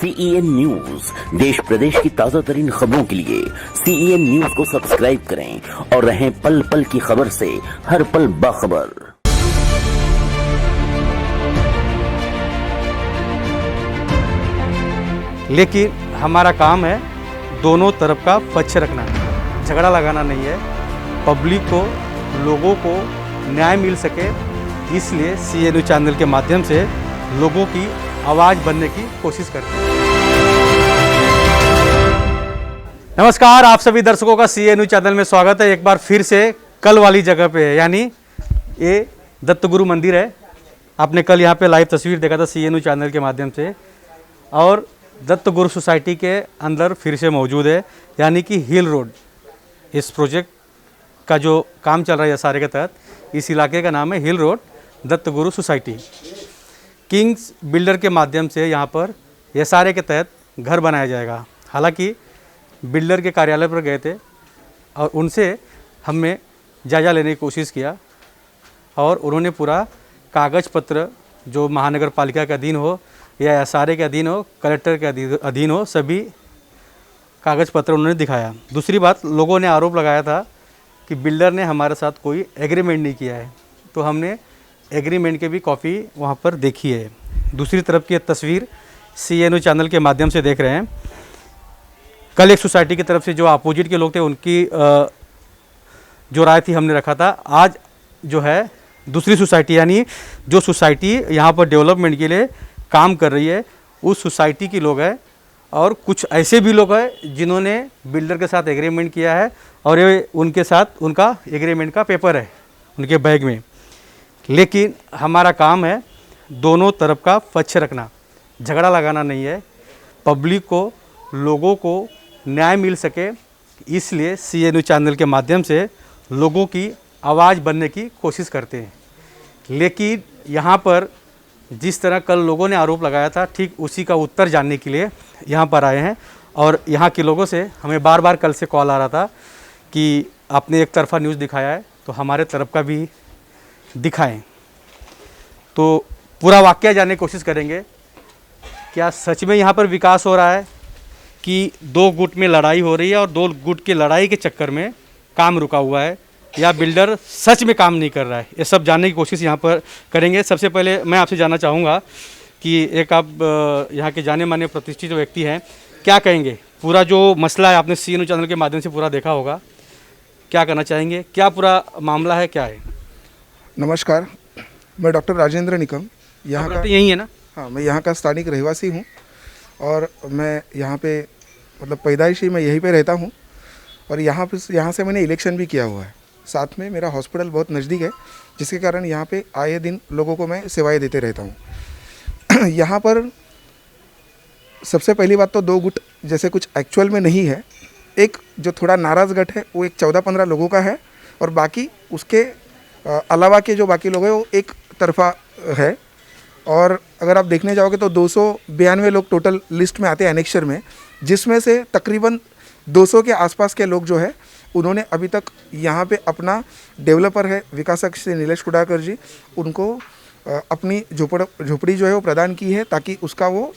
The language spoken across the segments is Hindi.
CEN न्यूज देश प्रदेश की ताजा तरीन खबरों के लिए CEN न्यूज को सब्सक्राइब करें और रहें पल पल की खबर से हर पल बाखबर। लेकिन हमारा काम है दोनों तरफ का पक्ष रखना, झगड़ा लगाना नहीं है। पब्लिक को, लोगों को न्याय मिल सके, इसलिए CEN न्यूज चैनल के माध्यम से लोगों की आवाज़ बनने की कोशिश करते हैं। नमस्कार, आप सभी दर्शकों का CEN न्यूज चैनल में स्वागत है। एक बार फिर से कल वाली जगह पे है, यानी ये दत्तगुरु मंदिर है। आपने कल यहाँ पे लाइव तस्वीर देखा था CEN न्यूज चैनल के माध्यम से, और दत्तगुरु सोसाइटी के अंदर फिर से मौजूद है, यानी कि हिल रोड। इस प्रोजेक्ट का जो काम चल रहा है सारे के तहत, इस इलाके का नाम है hill road Dattaguru society. Kings builder के माध्यम से यहाँ पर SRA के तहत घर बनाया जाएगा। हालांकि बिल्डर के कार्यालय पर गए थे और उनसे हमने जायज़ा लेने की कोशिश किया, और उन्होंने पूरा कागज़ पत्र जो महानगर पालिका के अधीन हो या SRA के अधीन हो, कलेक्टर के अधीन हो, सभी कागज़ पत्र उन्होंने दिखाया। दूसरी बात, लोगों ने आरोप लगाया था कि बिल्डर ने हमारे साथ कोई एग्रीमेंट नहीं किया है, तो हमने एग्रीमेंट की भी कॉपी वहाँ पर देखी है। दूसरी तरफ की तस्वीर CEN न्यूज चैनल के माध्यम से देख रहे हैं। कल एक सोसाइटी की तरफ से जो अपोजिट के लोग थे, उनकी जो राय थी हमने रखा था। आज जो है दूसरी सोसाइटी, यानी जो सोसाइटी यहाँ पर डेवलपमेंट के लिए काम कर रही है, उस सोसाइटी के लोग हैं, और कुछ ऐसे भी लोग हैं जिन्होंने बिल्डर के साथ एग्रीमेंट किया है, और ये उनके साथ उनका एग्रीमेंट का पेपर है उनके बैग में। लेकिन हमारा काम है दोनों तरफ का पक्ष रखना, झगड़ा लगाना नहीं है। पब्लिक को, लोगों को न्याय मिल सके, इसलिए CEN न्यूज चैनल के माध्यम से लोगों की आवाज़ बनने की कोशिश करते हैं। लेकिन यहाँ पर जिस तरह कल लोगों ने आरोप लगाया था, ठीक उसी का उत्तर जानने के लिए यहाँ पर आए हैं। और यहाँ के लोगों से हमें बार बार कल से कॉल आ रहा था कि आपने एक तरफा न्यूज़ दिखाया है, तो हमारे तरफ का भी दिखाएं। तो पूरा वाकया जानने की कोशिश करेंगे। क्या सच में यहाँ पर विकास हो रहा है, कि दो गुट में लड़ाई हो रही है और दो गुट की लड़ाई के चक्कर में काम रुका हुआ है, या बिल्डर सच में काम नहीं कर रहा है? ये सब जानने की कोशिश यहाँ पर करेंगे। सबसे पहले मैं आपसे जानना चाहूँगा कि एक आप यहाँ के जाने माने प्रतिष्ठित व्यक्ति हैं, क्या कहेंगे? पूरा जो मसला है आपने CEN न्यूज चैनल के माध्यम से पूरा देखा होगा, क्या करना चाहेंगे? क्या पूरा मामला है, क्या है? नमस्कार, मैं डॉक्टर राजेंद्र निकम यहाँ का यही है ना? हाँ, मैं यहाँ का स्थानिक रहवासी हूँ, और मैं यहाँ पे मतलब पैदाइशी मैं यहीं पे रहता हूँ, और यहाँ से मैंने इलेक्शन भी किया हुआ है। साथ में मेरा हॉस्पिटल बहुत नज़दीक है, जिसके कारण यहाँ पे आए दिन लोगों को मैं सेवाएं देते रहता हूँ। यहाँ पर सबसे पहली बात तो दो गुट जैसे कुछ एक्चुअल में नहीं है। एक जो थोड़ा नाराज़ गट है वो एक 14-15 लोगों का है, और बाकी उसके अलावा के जो बाकी लोग हैं वो एक तरफा है। और अगर आप देखने जाओगे तो 292 लोग टोटल लिस्ट में आते हैं एनेक्शर में, जिसमें से तकरीबन 200 के आसपास के लोग जो है उन्होंने अभी तक यहाँ पे अपना डेवलपर है विकासक श्री नीलेश कुडाकर जी, उनको अपनी झोपड़ी जो है वो प्रदान की है, ताकि उसका वो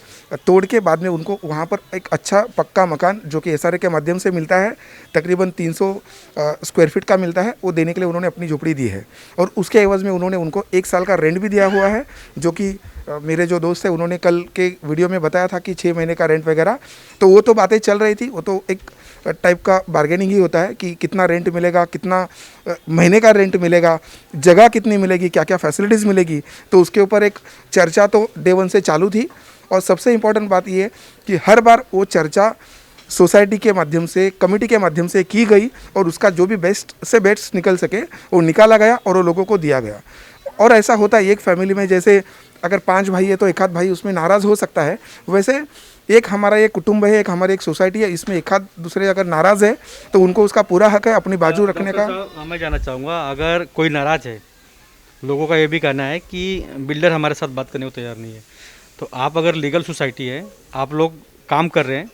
तोड़ के बाद में उनको वहाँ पर एक अच्छा पक्का मकान जो कि SRA के माध्यम से मिलता है, तकरीबन 300 स्क्वायर फीट का मिलता है, वो देने के लिए उन्होंने अपनी झोपड़ी दी है। और उसके एवज़ में उन्होंने उनको 1 साल का रेंट भी दिया हुआ है, जो कि मेरे जो दोस्त है उन्होंने कल के वीडियो में बताया था कि 6 महीने का रेंट वगैरह। तो वो तो बातें चल रही थी, वो तो एक टाइप का बार्गेनिंग ही होता है कि कितना रेंट मिलेगा, कितना महीने का रेंट मिलेगा, जगह कितनी मिलेगी, क्या क्या फैसिलिटीज़ मिलेगी। तो उसके ऊपर एक चर्चा तो डे 1 से चालू थी। और सबसे इम्पॉर्टेंट बात ये कि हर बार वो चर्चा सोसाइटी के माध्यम से, कमेटी के माध्यम से की गई, और उसका जो भी बेस्ट से बेस्ट निकल सके वो निकाला गया और वो लोगों को दिया गया। और ऐसा होता है एक फैमिली में, जैसे अगर 5 भाई है तो एक आध भाई उसमें नाराज़ हो सकता है, वैसे एक हमारा एक कुटुंब है, एक हमारी एक सोसाइटी है, इसमें एक आध दूसरे अगर नाराज़ है तो उनको उसका पूरा हक है अपनी बाजू रखने का। मैं जानना चाहूँगा, अगर कोई नाराज़ है, लोगों का ये भी कहना है कि बिल्डर हमारे साथ बात करने को तैयार नहीं है, तो आप अगर लीगल सोसाइटी है, आप लोग काम कर रहे हैं,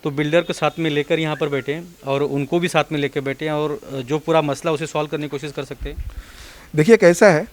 तो बिल्डर को साथ में लेकर यहाँ पर बैठे और उनको भी साथ में लेकर बैठे और जो पूरा मसला उसे सॉल्व करने की कोशिश कर सकते हैं। देखिए कैसा है,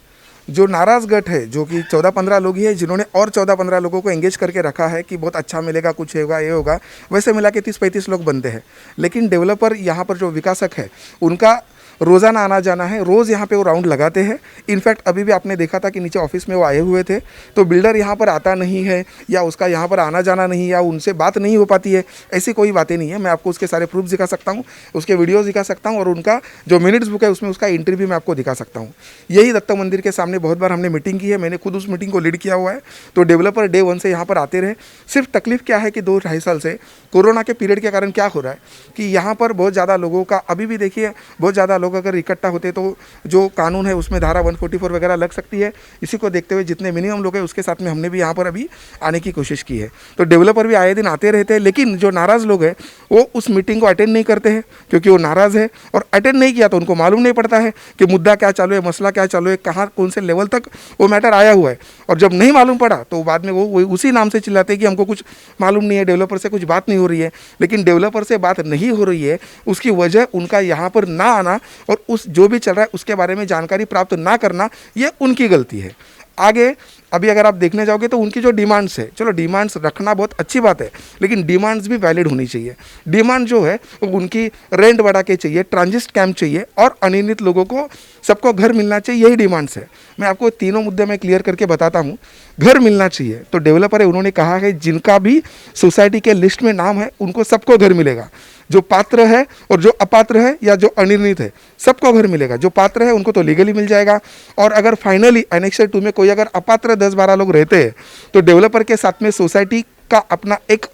जो नाराज़ गट है, जो कि 14-15 लोग ही है, जिन्होंने और 14-15 लोगों को एंगेज करके रखा है कि बहुत अच्छा मिलेगा, कुछ होगा, ये होगा, वैसे मिला के 30-35 लोग बनते हैं। लेकिन डेवलपर यहाँ पर जो विकासक है उनका रोज़ाना आना जाना है, रोज़ यहाँ पे वो राउंड लगाते हैं। इनफैक्ट अभी भी आपने देखा था कि नीचे ऑफिस में वो आए हुए थे, तो बिल्डर यहाँ पर आता नहीं है या उसका यहाँ पर आना जाना नहीं, या उनसे बात नहीं हो पाती है, ऐसी कोई बातें नहीं है। मैं आपको उसके सारे प्रूफ दिखा सकता हूँ, उसके वीडियोज़ दिखा सकता हूँ, और उनका जो मिनट्स बुक है उसमें उसका इंटरव्यू मैं आपको दिखा सकता हूँ। यही दत्त मंदिर के सामने बहुत बार हमने मीटिंग की है, मैंने खुद उस मीटिंग को लीड किया हुआ है। तो डेवलपर डे 1 से यहाँ पर आते रहे। सिर्फ तकलीफ क्या है कि 2-2.5 साल से कोरोना के पीरियड के कारण क्या हो रहा है कि यहाँ पर बहुत ज़्यादा लोगों का, अभी भी देखिए बहुत ज़्यादा लोग अगर इकट्ठा होते तो जो कानून है उसमें धारा 144 वगैरह लग सकती है। इसी को देखते हुए जितने मिनिमम लोग हैं उसके साथ में हमने भी यहाँ पर अभी आने की कोशिश की है। तो डेवलपर भी आए दिन आते रहते हैं, लेकिन जो नाराज़ लोग हैं वो उस मीटिंग को अटेंड नहीं करते हैं, क्योंकि वो नाराज़ है, और अटेंड नहीं किया तो उनको मालूम नहीं पड़ता है कि मुद्दा क्या चालू है, मसला क्या चालू है, कहाँ कौन से लेवल तक वो मैटर आया हुआ है। और जब नहीं मालूम पड़ा तो बाद में वो उसी नाम से चिल्लाते हैं कि हमको कुछ मालूम नहीं है, डेवलपर से कुछ बात नहीं हो रही है। लेकिन डेवलपर से बात नहीं हो रही है, उसकी वजह उनका यहाँ पर ना आना और उस जो भी चल रहा है उसके बारे में जानकारी प्राप्त ना करना, ये उनकी गलती है। आगे अभी अगर आप देखने जाओगे तो उनकी जो डिमांड्स है, चलो डिमांड्स रखना बहुत अच्छी बात है, लेकिन डिमांड्स भी वैलिड होनी चाहिए। डिमांड जो है वो उनकी रेंट बढ़ा के चाहिए, ट्रांजिट कैंप चाहिए, और अनियमित लोगों को सबको घर मिलना चाहिए, यही डिमांड्स है। मैं आपको तीनों मुद्दे में क्लियर करके बताता हूँ। घर मिलना चाहिए तो डेवलपर है, उन्होंने कहा है जिनका भी सोसाइटी के लिस्ट में नाम है उनको सबको घर मिलेगा। जो पात्र है और जो अपात्र है या जो अनिर्णित है सबको घर मिलेगा। जो पात्र है उनको तो लीगली मिल जाएगा, और अगर फाइनली एनेक्सर 2 में कोई अगर अपात्र 10-12 लोग रहते हैं तो डेवलपर के साथ में सोसाइटी का अपना एक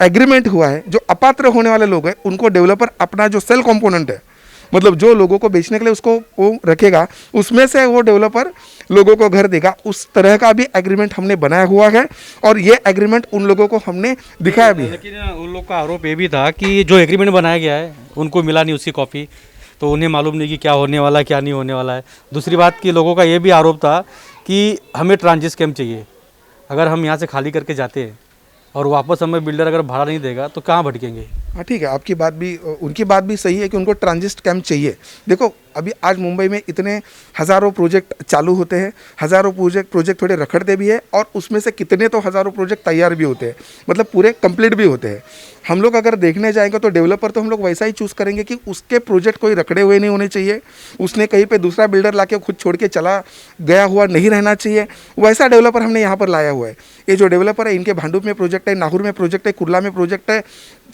एग्रीमेंट हुआ है। जो अपात्र होने वाले लोग हैं उनको डेवलपर अपना जो सेल कंपोनेंट है, मतलब जो लोगों को बेचने के लिए उसको वो रखेगा, उसमें से वो डेवलपर लोगों को घर देगा। उस तरह का भी एग्रीमेंट हमने बनाया हुआ है, और ये एग्रीमेंट उन लोगों को हमने दिखाया भी है। लेकिन उन लोग का आरोप ये भी था कि जो एग्रीमेंट बनाया गया है उनको मिला नहीं उसकी कॉपी, तो उन्हें मालूम नहीं कि क्या होने वाला है क्या नहीं होने वाला है। दूसरी बात कि लोगों का ये भी आरोप था कि हमें ट्रांजिट कैंप चाहिए, अगर हम यहाँ से खाली करके जाते हैं और वापस हमें बिल्डर अगर भाड़ा नहीं देगा तो कहाँ भटकेंगे। हाँ ठीक है, आपकी बात भी, उनकी बात भी सही है कि उनको ट्रांजिट कैंप चाहिए। देखो अभी आज मुंबई में इतने हज़ारों प्रोजेक्ट चालू होते हैं, हज़ारों प्रोजेक्ट थोड़े रखड़ते भी है, और उसमें से कितने तो हज़ारों प्रोजेक्ट तैयार भी होते हैं, मतलब पूरे कंप्लीट भी होते हैं। हम लोग अगर देखने जाएंगे तो डेवलपर तो हम लोग वैसा ही चूज़ करेंगे कि उसके प्रोजेक्ट कोई रखड़े हुए नहीं होने चाहिए, उसने कहीं पे दूसरा बिल्डर लाके खुद छोड़ के चला गया हुआ नहीं रहना चाहिए। वैसा डेवलपर हमने यहाँ पर लाया हुआ है। ये जो डेवलपर है इनके भांडुप में प्रोजेक्ट है, नाहूर में प्रोजेक्ट है, कुर्ला में प्रोजेक्ट है,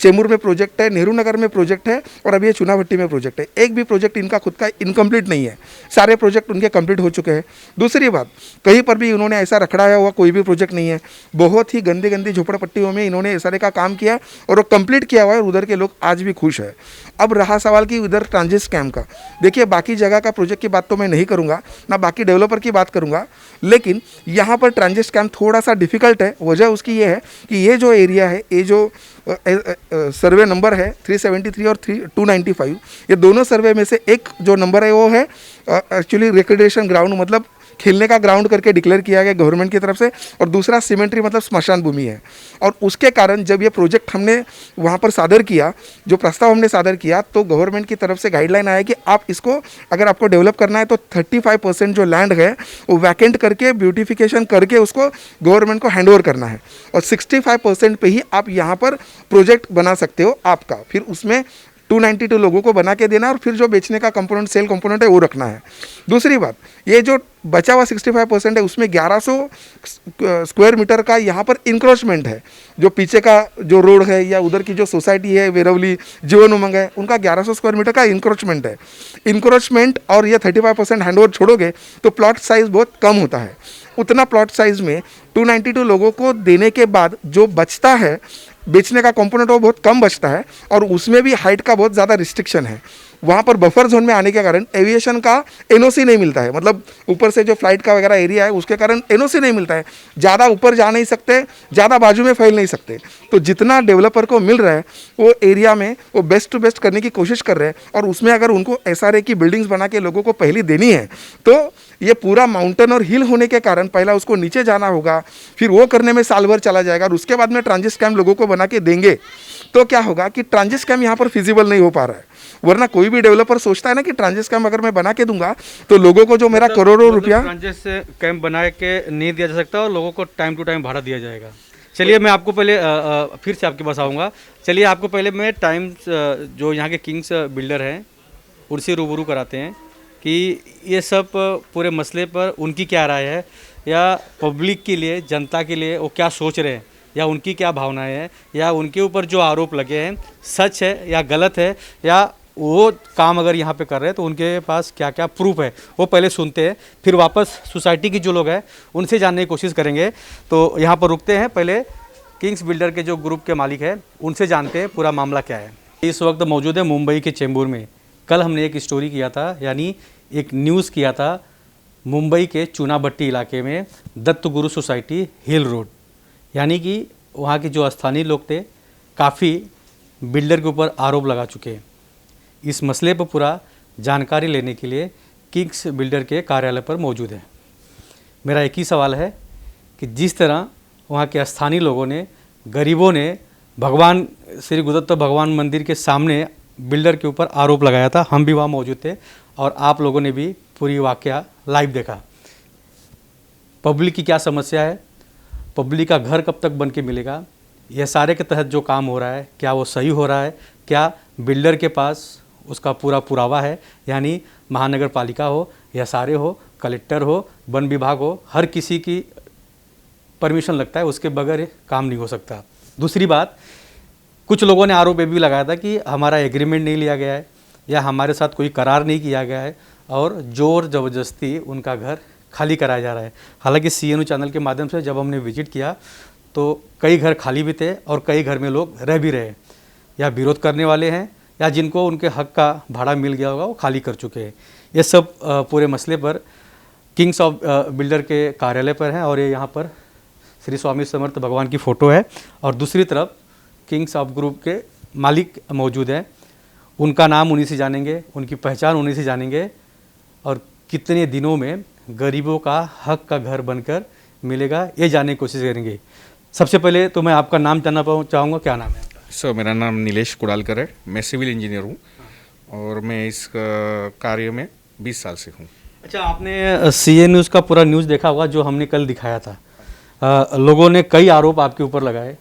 चेंबूर में प्रोजेक्ट है, नेहरू नगर में प्रोजेक्ट है, और अभी ये चुनाभट्टी में प्रोजेक्ट है। एक भी प्रोजेक्ट इनका खुद का इनकम्प्लीट नहीं है, सारे प्रोजेक्ट उनके कंप्लीट हो चुके हैं। दूसरी बात, कहीं पर भी इन्होंने ऐसा रखड़ाया हुआ कोई भी प्रोजेक्ट नहीं है। बहुत ही गंदी गंदी झोपड़पट्टियों में इन्होंने इस तरह का काम किया और वो कंप्लीट किया हुआ है, और उधर के लोग आज भी खुश है। अब रहा सवाल कि उधर ट्रांजिट कैंप का, देखिए बाकी जगह का प्रोजेक्ट की बात तो मैं नहीं करूँगा, ना बाकी डेवलपर की बात करूँगा, लेकिन यहाँ पर ट्रांजिट कैंप थोड़ा सा डिफिकल्ट है। वजह उसकी ये है कि ये जो एरिया है, ये जो सर्वे नंबर है 373 और 295, ये दोनों सर्वे में से एक जो नंबर है वो है एक्चुअली रिक्रिएशन ग्राउंड, मतलब खेलने का ग्राउंड करके डिक्लेयर किया गया गवर्नमेंट की तरफ से, और दूसरा सीमेंट्री मतलब स्मशान भूमि है। और उसके कारण जब ये प्रोजेक्ट हमने वहाँ पर सादर किया, जो प्रस्ताव हमने सादर किया, तो गवर्नमेंट की तरफ से गाइडलाइन आया कि आप इसको अगर आपको डेवलप करना है तो 35% जो लैंड है वो वैकेंट करके ब्यूटिफिकेशन करके उसको गवर्नमेंट को हैंड ओवर करना है, और 65% पे ही आप यहाँ पर प्रोजेक्ट बना सकते हो आपका। फिर उसमें 292 लोगों को बना के देना, और फिर जो बेचने का कंपोनेंट, सेल कंपोनेंट है वो रखना है। दूसरी बात, ये जो बचा हुआ 65% है उसमें 1100 स्क्वायर मीटर का यहाँ पर इंक्रोचमेंट है। जो पीछे का जो रोड है या उधर की जो सोसाइटी है, वेरवली, जीवन उमंग है, उनका 1100 स्क्वायर मीटर का इंक्रोचमेंट है। इंक्रोचमेंट और ये 35% हैंडओवर छोड़ोगे तो प्लॉट साइज़ बहुत कम होता है। उतना प्लॉट साइज़ में 292 लोगों को देने के बाद जो बचता है बेचने का कंपोनेंट वो बहुत कम बचता है, और उसमें भी हाइट का बहुत ज़्यादा रिस्ट्रिक्शन है। वहाँ पर बफर जोन में आने के कारण एविएशन का एनओसी नहीं मिलता है, मतलब ऊपर से जो फ्लाइट का वगैरह एरिया है उसके कारण एनओसी नहीं मिलता है। ज़्यादा ऊपर जा नहीं सकते, ज़्यादा बाजू में फैल नहीं सकते। तो जितना डेवलपर को मिल रहा है वो एरिया में वो बेस्ट टू बेस्ट करने की कोशिश कर रहे हैं, और उसमें अगर उनको एसआरए की बिल्डिंग्स बना के लोगों को पहली देनी है तो ये पूरा माउंटेन और हिल होने के कारण पहला उसको नीचे जाना होगा, फिर वो करने में साल भर चला जाएगा, और उसके बाद में ट्रांजिट स्कैम लोगों को बना के देंगे तो क्या होगा कि ट्रांजिट स्कैम यहाँ पर फिजिबल नहीं हो पा रहा है। वरना कोई भी डेवलपर सोचता है ना कि ट्रांजिट स्कैम अगर मैं बना के दूंगा तो लोगों को जो मेरा करोड़ों रुपया ट्रांजिट कैंप बना के नहीं दिया जा सकता और लोगों को टाइम टू टाइम भाड़ा दिया जाएगा। चलिए मैं आपको पहले फिर से आपके पास आऊँगा। चलिए आपको पहले मैं टाइम्स जो यहाँ के किंग्स बिल्डर हैं उनसे रूबरू कराते हैं कि ये सब पूरे मसले पर उनकी क्या राय है, या पब्लिक के लिए, जनता के लिए वो क्या सोच रहे हैं, या उनकी क्या भावनाएं हैं, या उनके ऊपर जो आरोप लगे हैं सच है या गलत है, या वो काम अगर यहाँ पे कर रहे हैं तो उनके पास क्या क्या प्रूफ है, वो पहले सुनते हैं, फिर वापस सोसाइटी की जो लोग हैं उनसे जानने की कोशिश करेंगे। तो यहाँ पर रुकते हैं, पहले किंग्स बिल्डर के जो ग्रुप के मालिक हैं उनसे जानते हैं पूरा मामला क्या है। इस वक्त मौजूद है मुंबई के चेंबूर में। कल हमने एक स्टोरी किया था, यानी एक न्यूज़ किया था मुंबई के चुनाभट्टी इलाके में दत्तगुरु सोसाइटी हिल रोड, यानी कि वहाँ के जो स्थानीय लोग थे काफ़ी बिल्डर के ऊपर आरोप लगा चुके हैं। इस मसले पर पूरा जानकारी लेने के लिए किंग्स बिल्डर के कार्यालय पर मौजूद है। मेरा एक ही सवाल है कि जिस तरह वहाँ के स्थानीय लोगों ने, गरीबों ने भगवान श्री गुरुदत्त भगवान मंदिर के सामने बिल्डर के ऊपर आरोप लगाया था, हम भी वहाँ मौजूद थे और आप लोगों ने भी पूरी वाकया लाइव देखा। पब्लिक की क्या समस्या है, पब्लिक का घर कब तक बन के मिलेगा, यह सारे के तहत जो काम हो रहा है क्या वो सही हो रहा है, क्या बिल्डर के पास उसका पूरा पुरावा है, यानी महानगर पालिका हो या सारे हो, कलेक्टर हो, वन विभाग हो, हर किसी की परमिशन लगता है, उसके बगैर ये काम नहीं हो सकता। दूसरी बात, कुछ लोगों ने आरोप ये भी लगाया था कि हमारा एग्रीमेंट नहीं लिया गया है या हमारे साथ कोई करार नहीं किया गया है और ज़ोर ज़बरदस्ती उनका घर खाली कराया जा रहा है। हालांकि CNU चैनल के माध्यम से जब हमने विजिट किया तो कई घर खाली भी थे और कई घर में लोग रह भी रहे, या विरोध करने वाले हैं या जिनको उनके हक का भाड़ा मिल गया होगा वो खाली कर चुके हैं। ये सब पूरे मसले पर किंग्स ऑफ बिल्डर के कार्यालय पर हैं और ये यहाँ पर श्री स्वामी समर्थ भगवान की फ़ोटो है और दूसरी तरफ किंग्स ऑफ ग्रुप के मालिक मौजूद हैं। उनका नाम उन्हीं से जानेंगे, उनकी पहचान उन्हीं से जानेंगे और कितने दिनों में गरीबों का हक का घर बनकर मिलेगा ये जानने की कोशिश करेंगे। सबसे पहले तो मैं आपका नाम जानना चाहूँगा, क्या नाम है आपका? सर, मेरा नाम नीलेश कुडालकर है, मैं सिविल इंजीनियर हूँ और मैं इस कार्य में 20 साल से हूँ। अच्छा, आपने CA न्यूज़ का पूरा न्यूज़ देखा होगा जो हमने कल दिखाया था। लोगों ने कई आरोप आपके ऊपर लगाए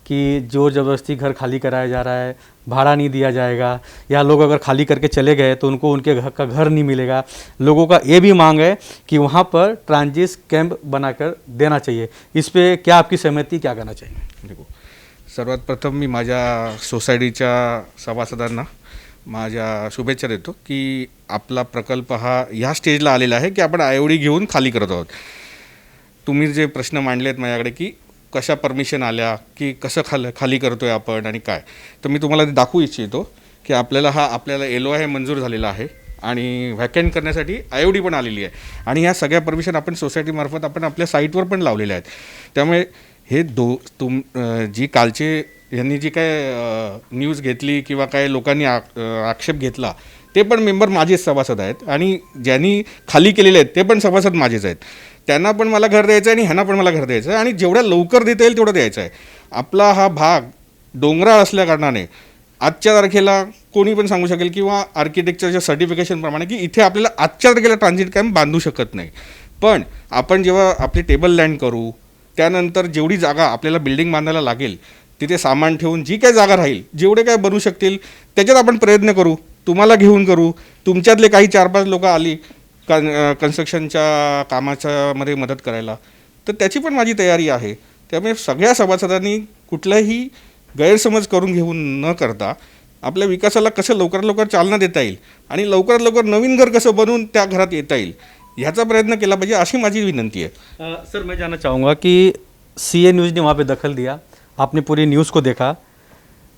कि ज़ोर ज़बरदस्ती घर खाली कराया जा रहा है, भाड़ा नहीं दिया जाएगा, या लोग अगर खाली करके चले गए तो उनको उनके घर का घर नहीं मिलेगा। लोगों का ये भी मांग है कि वहाँ पर ट्रांजिट कैंप बनाकर देना चाहिए। इस पे क्या आपकी सहमति, क्या करना चाहिए? देखो, सर्वात प्रथम मी माझ्या सोसायटीच्या सभासदांना माझ्या शुभेच्छा देतो की आपला प्रकल्प हा ह्या स्टेजला आलेला आहे की आपण आयओडी घेऊन खाली करत आहोत। तुम्ही जे प्रश्न मांडले आहेत माझ्याकडे की कशा परमिशन आल्या, की कसं खाली करतोय आपण आणि काय, तर मी तुम्हाला दाखवू इच्छितो की आपल्याला LOI मंजूर झालेला आहे आणि व्हॅकंट करण्यासाठी आयओडी पण आलेली आहे आणि ह्या सगळ्या परमिशन आपण सोसायटीमार्फत आपण आपल्या साईटवर पण लावलेल्या आहेत। त्यामुळे हे जी कालचे यांनी जी काय न्यूज घेतली किंवा काय लोकांनी आक्षेप घेतला ते पण मेंबर माझेच सभासद आहेत आणि ज्यांनी खाली केलेले आहेत ते पण सभासद माझेच आहेत। त्यांना पण मला घर द्यायचं आहे आणि ह्यांना पण मला घर द्यायचं आहे आणि जेवढ्या लवकर देता येईल तेवढं द्यायचं आहे। आपला हा भाग डोंगराळ असल्या कारणाने आजच्या तारखेला कोणी पण सांगू शकेल किंवा आर्किटेक्चरच्या सर्टिफिकेशनप्रमाणे की इथे आपल्याला आजच्या तारखेला ट्रान्झिट कॅम्प बांधू शकत नाही, पण आपण जेव्हा आपली टेबल लँड करू त्यानंतर जेवढी जागा आपल्याला बिल्डिंग बांधायला लागेल तिथे सामान ठेवून जी काही जागा राहील, जेवढे काय बनू शकतील त्याच्यात आपण प्रयत्न करू, तुम्हाला घेऊन करू। तुमच्यातले काही 4-5 लोक आली कन्स्ट्रक्शनच्या कामाच्या मध्ये मदत करायला तर त्याची पण माझी तयारी आहे। त्यामुळे सगळ्या सभासदांनी कुठलाही गैरसमज करून घेऊन न करता आपल्या विकासाला कसं लवकरात लवकर चालना देता येईल आणि लवकरात लवकर नवीन घर कसं बनवून त्या घरात येता येईल ह्याचा प्रयत्न केला पाहिजे, अशी माझी विनंती आहे। सर, मैं जानना चाहूँगा कि CA न्यूज़ ने वहाँ पे दखल दिया, आपने पूरी न्यूज़ को देखा।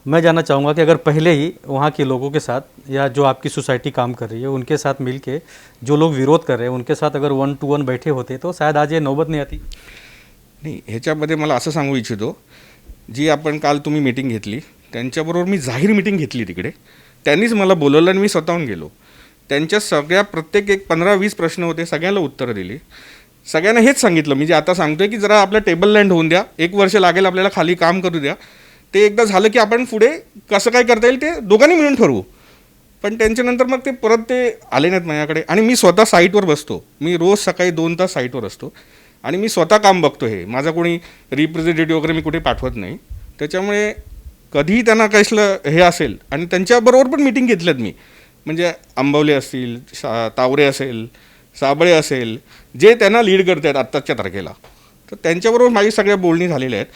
मैं जानना चाहूँगा कि अगर पहले ही वहाँ के लोगों के साथ या जो आपकी सोसाइटी काम कर रही है उनके साथ मिलके जो लोग विरोध कर रहे हैं उनके साथ अगर 1-to-1 बैठे होते तो शायद आज ये नौबत नहीं आती। नाही, ह्याच्यामध्ये मला असं सांगू इच्छितो, जी आपण काल तुम्ही मीटिंग घेतली त्यांच्याबरोबर मी जाहीर मीटिंग घेतली तिकडे, त्यांनीच मला बोलवलं आणि मी स्वतःहून गेलो। त्यांच्या सगळ्या प्रत्येक एक 15-20 प्रश्न होते, सगळ्यांना उत्तरं दिली. सगळ्यांना हेच सांगितलं मी जे आता सांगतोय की जरा आपलं टेबल लँड होऊन द्या, 1 वर्ष लागेल आपल्याला खाली काम करू द्या. ते एकदा झालं की आपण पुढे कसं काय करता येईल ते दोघांनी मिळून ठरवू. पण त्यांच्यानंतर मग ते परत ते आले नाहीत माझ्याकडे. आणि मी स्वतः साईटवर बसतो, मी रोज सकाळी 2 तास साईटवर असतो आणि मी स्वतः काम बघतो. हे माझा कोणी रिप्रेझेंटेटिव्ह वगैरे मी कुठे पाठवत नाही. त्याच्यामुळे कधीही त्यांना कसलं हे असेल आणि त्यांच्याबरोबर पण मीटिंग घेतल्यात मी, म्हणजे आंबवले असतील, तावरे असेल, साबळे असेल, जे त्यांना लीड करत आहेत आत्ताच्या तारखेला, तर त्यांच्याबरोबर माझी सगळ्या बोलणी झालेल्या आहेत.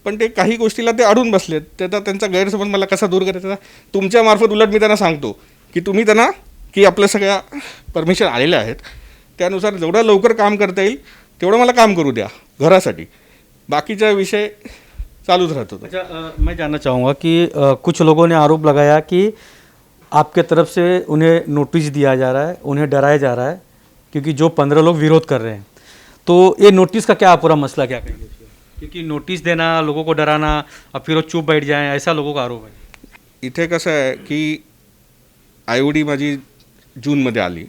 पण ते काही गोष्टीला ते अडून बसलेत. ते तर त्यांचा गैरसमज मला कसा दूर करायचा, तुमच्यामार्फत उलट मी त्यांना सांगतो की तुम्ही त्यांना की आपल्या सगळ्या परमिशन आलेल्या आहेत, त्यानुसार जेवढं लवकर काम करता येईल तेवढं मला काम करू द्या घरासाठी, बाकीचा विषय चालूच राहतो. अच्छा, मैं जानना चाहूँगा कि कुछ लोगों ने आरोप लगाया कि आपके तरफ से उन्हें नोटिस दिया जा रहा है, उन्हें डराया जा रहा है, क्योंकि जो 15 लोग विरोध कर रहे हैं. तो ये नोटिस का क्या पूरा मसला क्या कहेंगे उसको? क्योंकि नोटिस देना, लोगों को डराना, अब फिर वो चुप बैठ जाएं, ऐसा लोगों का आरोप है. इथे कसं आहे की IOD माझी जूनमध्ये आली,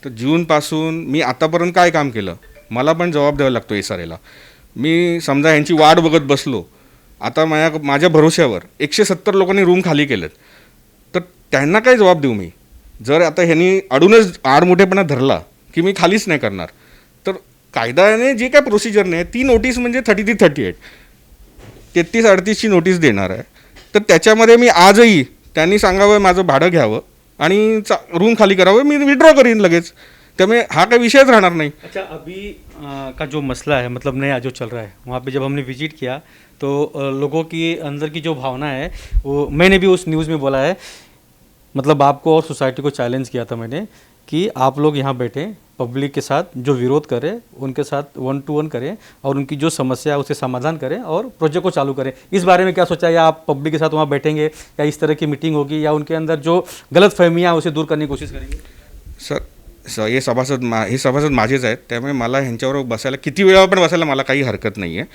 तर जूनपासून मी आतापर्यंत काय काम केलं मला पण जबाब द्यावा लागतो SRAला. मी समजा यांची वाट बघत बसलो, आता माझ्या भरोश्यावर 170 लोकांनी रूम खाली केलेत, तर त्यांना काय जबाब देऊ मी? जर आता ह्यांनी अडूनच आडमुठेपणा धरला की मी खालीच नाही करणार, तर कायद्याने जे काय प्रोसिजरने ती नोटीस म्हणजे 33-38 33-38ची नोटीस देणार आहे. तर त्याच्यामध्ये मी आजही त्यांनी सांगावं माझं भाडं घ्यावं आणि रूम खाली करावं, मी विड्रॉ करीन लगेच. त्यामुळे हा काही विषयच राहणार नाही. अच्छा, अभी का जो मसला है, मतलब नया जो चल रहा है, वहाँ पे जब हमने विजिट किया तो लोगों की अंदर की जो भावना है, वो मैंने भी उस न्यूज़ में बोला है, मतलब आपको और सोसाइटी को चैलेंज किया था मैंने कि आप लोग यहाँ बैठे पब्लिक के साथ जो विरोध करें उनके साथ 1-to-1 करें और उनकी जो समस्या है उसे समाधान करें और प्रोजेक्ट को चालू करें. इस बारे में क्या सोचा है? या आप पब्लिक के साथ वहाँ बैठेंगे या इस तरह की मीटिंग होगी या उनके अंदर जो गलत फहमियाँ उसे दूर करने की कोशिश करेंगे? सर हे सभासद माझेच आहेत, त्यामुळे मला ह्यांच्यावर बसायला किती वेळा पण बसायला मला काही हरकत नाही आहे.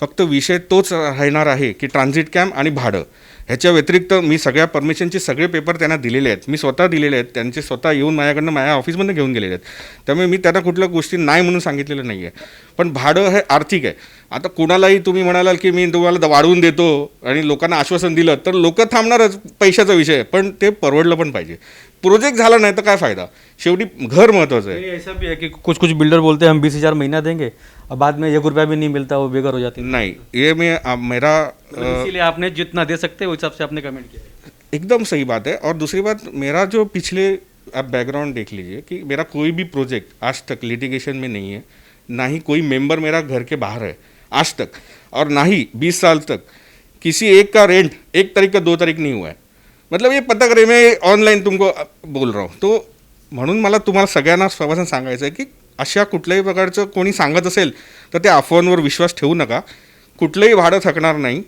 फक्त विषय तोच राहणार आहे की ट्रान्झिट कॅम्प आणि भाडं. ह्याच्या व्यतिरिक्त मी सगळ्या परमिशनचे सगळे पेपर त्यांना दिलेले आहेत, मी स्वतः दिलेले आहेत, त्यांचे स्वतः येऊन माझ्याकडनं माझ्या ऑफिसमध्ये घेऊन गेलेले आहेत. त्यामुळे मी त्यांना कुठल्या गोष्टी नाही म्हणून सांगितलेलं नाही आहे. पण भाडं हे आर्थिक आहे. आता कोणालाही तुम्ही म्हणालाल की मी तुम्हाला वाढवून देतो आणि लोकांना आश्वासन दिलं तर लोक थांबणारच, पैशाचा विषय आहे. पण ते परवडलं पण पाहिजे. प्रोजेक्ट झाला नाही तर काय फायदा, शेवटी घर महत्त्वाचं आहे. ऐसा भी है कि कुछ बिल्डर बोलते हैं हम 20,000 महीना देंगे और बाद में 1 रुपया भी नहीं मिलता, वो बेघर हो जाते हैं. नहीं, ये मेरा इसीलिए आपने जितना दे सकते उस हिसाब से आपने कमेंट किया. एकदम सही बात है. और दूसरी बात, मेरा जो पिछले आप बैकग्राउंड देख लीजिए कि मेरा कोई भी प्रोजेक्ट आज तक लिटिगेशन में नहीं है, ना ही कोई मेंबर मेरा घर के बाहर है आज तक, और ना ही 20 साल तक किसी एक का रेंट 1 तारीख का 2 तारीख नहीं हुआ है. मतलब ये पता करें, मैं ऑनलाइन तुमको बोल रहा हूँ. तो म्हणून मला तुम्हाला सगळ्यांना सभासद सांगायचं आहे की अशा कुठल्याही प्रकारचं कोणी सांगत असेल तर त्या अफवांवर विश्वास ठेवू नका. कुठलंही भाडं थकणार नाही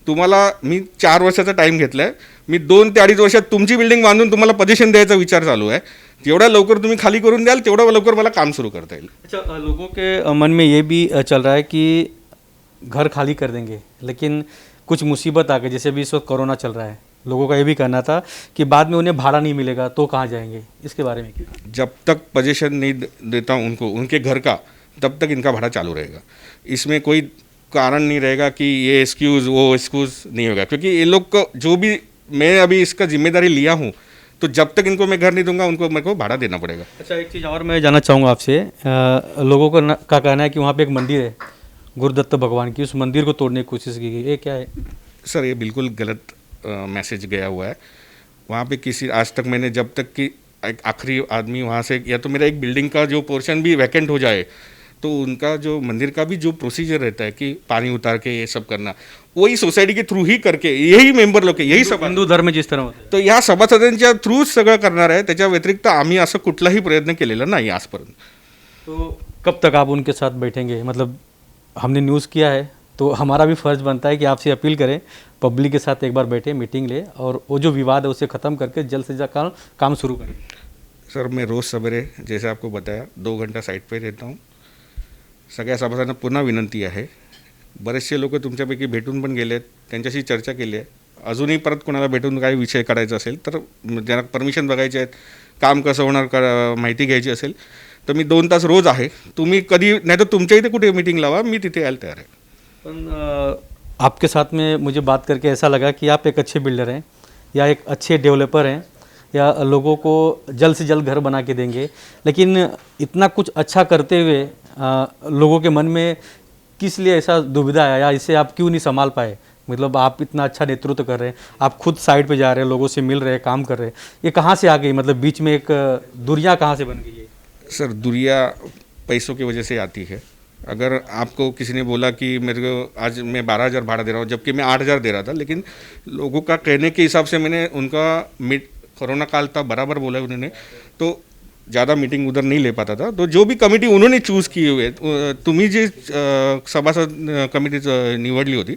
तुम्हाला. मी 4 वर्षाचा टाईम घेतला आहे. मी 2 ते 2.5 वर्षात तुमची बिल्डिंग बांधून तुम्हाला पोझिशन द्यायचा विचार चालू आहे. जेवढा लवकर तुम्ही खाली करून द्याल तेवढा लवकर मला काम सुरू करता येईल. अच्छा, लोगों के मन में ये भी चल रहा है कि घर खाली कर देंगे, लेकिन कुछ मुसीबत आ गई, जैसे अभी इस वक्त कोरोना चल रहा है, लोगों का ये भी कहना था कि बाद में उन्हें भाड़ा नहीं मिलेगा तो कहाँ जाएंगे. इसके बारे में क्या? जब तक पोजीशन नहीं देता हूँ उनको उनके घर का, तब तक इनका भाड़ा चालू रहेगा. इसमें कोई कारण नहीं रहेगा कि ये एक्सक्यूज़ वो एक्सक्यूज़ नहीं होगा, क्योंकि ये लोग को जो भी मैं अभी इसका जिम्मेदारी लिया हूँ, तो जब तक इनको मैं घर नहीं दूंगा उनको मेरे को भाड़ा देना पड़ेगा. अच्छा, एक चीज़ और मैं जानना चाहूँगा आपसे. लोगों का कहना है कि वहाँ पे एक मंदिर है गुरुदत्त भगवान की, उस मंदिर को तोड़ने की कोशिश की गई, ये क्या है? सर ये बिल्कुल गलत मैसेज गया हुआ है. वहाँ पे किसी आज तक मैंने जब तक कि एक आखिरी आदमी वहाँ से, या तो मेरा एक बिल्डिंग का जो पोर्शन भी वैकेंट हो जाए तो उनका जो मंदिर का भी जो प्रोसीजर रहता है कि पानी उतार के ये सब करना, वही सोसायटी के थ्रू ही करके, यही मेंबर लोक यही सब हिंदू धर्म में जिस तरह होते हैं. तो या सभासदांच्या थ्रूच सगळं करणार आहे. त्याच्या व्यतिरिक्त आम्ही असं कुठलाही प्रयत्न केलेला नाही आजपर्यंत. तो कब तक आप उनके साथ बैठेंगे? मतलब हमने न्यूज़ किया है तो हमारा भी फ़र्ज़ बनता है कि आपसे अपील करें, पब्लिक के साथ एक बार बैठे, मीटिंग ले और वो जो विवाद है उसे ख़त्म करके जल्द से जल्द काम शुरू करें. सर मैं रोज़ सवेरे जैसे आपको बताया 2 घंटा साईट पे रहता हूँ. सगळ्या सभासदांना पुन्हा विनंती आहे, बरेचसे लोक तुमच्यापैकी भेटून पण गेले आहेत, त्यांच्याशी चर्चा केली आहे. अजूनही परत कोणाला भेटून काही विषय काढायचा असेल तर ज्यांना परमिशन बघायचे आहेत, काम कसं होणार माहिती घ्यायची असेल तर मी 2 तास रोज आहे. तुम्ही कधी नाही तर तुमच्या इथे कुठे मीटिंग लावा, मी तिथे यायला तयार आहे. पण आपके साथ में मुझे बात करके ऐसा लगा कि आप एक अच्छे बिल्डर हैं या एक अच्छे डेवलपर हैं या लोगों को जल्द से जल्द घर बना के देंगे, लेकिन इतना कुछ अच्छा करते हुए लोगों के मन में किस लिए ऐसा दुविधा आया या इसे आप क्यों नहीं संभाल पाए? मतलब आप इतना अच्छा नेतृत्व कर रहे हैं, आप खुद साइड पे जा रहे हैं, लोगों से मिल रहे हैं, काम कर रहे हैं, ये कहाँ से आ गई? मतलब बीच में एक दुनिया कहाँ से बन गई है? सर, दुनिया पैसों की वजह से आती है. अगर आपको किसी ने बोला कि मेरे को आज मैं 12,000 भाड़ा दे रहा हूँ जबकि मैं 8,000 दे रहा था, लेकिन लोगों का कहने के हिसाब से मैंने उनका कोरोना काल था बराबर बोला उन्होंने, तो ज़्यादा मीटिंग उधर नहीं ले पाता था. तो जो भी कमिटी उन्होंने चूज की हुए, तुम्ही जे सभासद कमिटी निवडली होती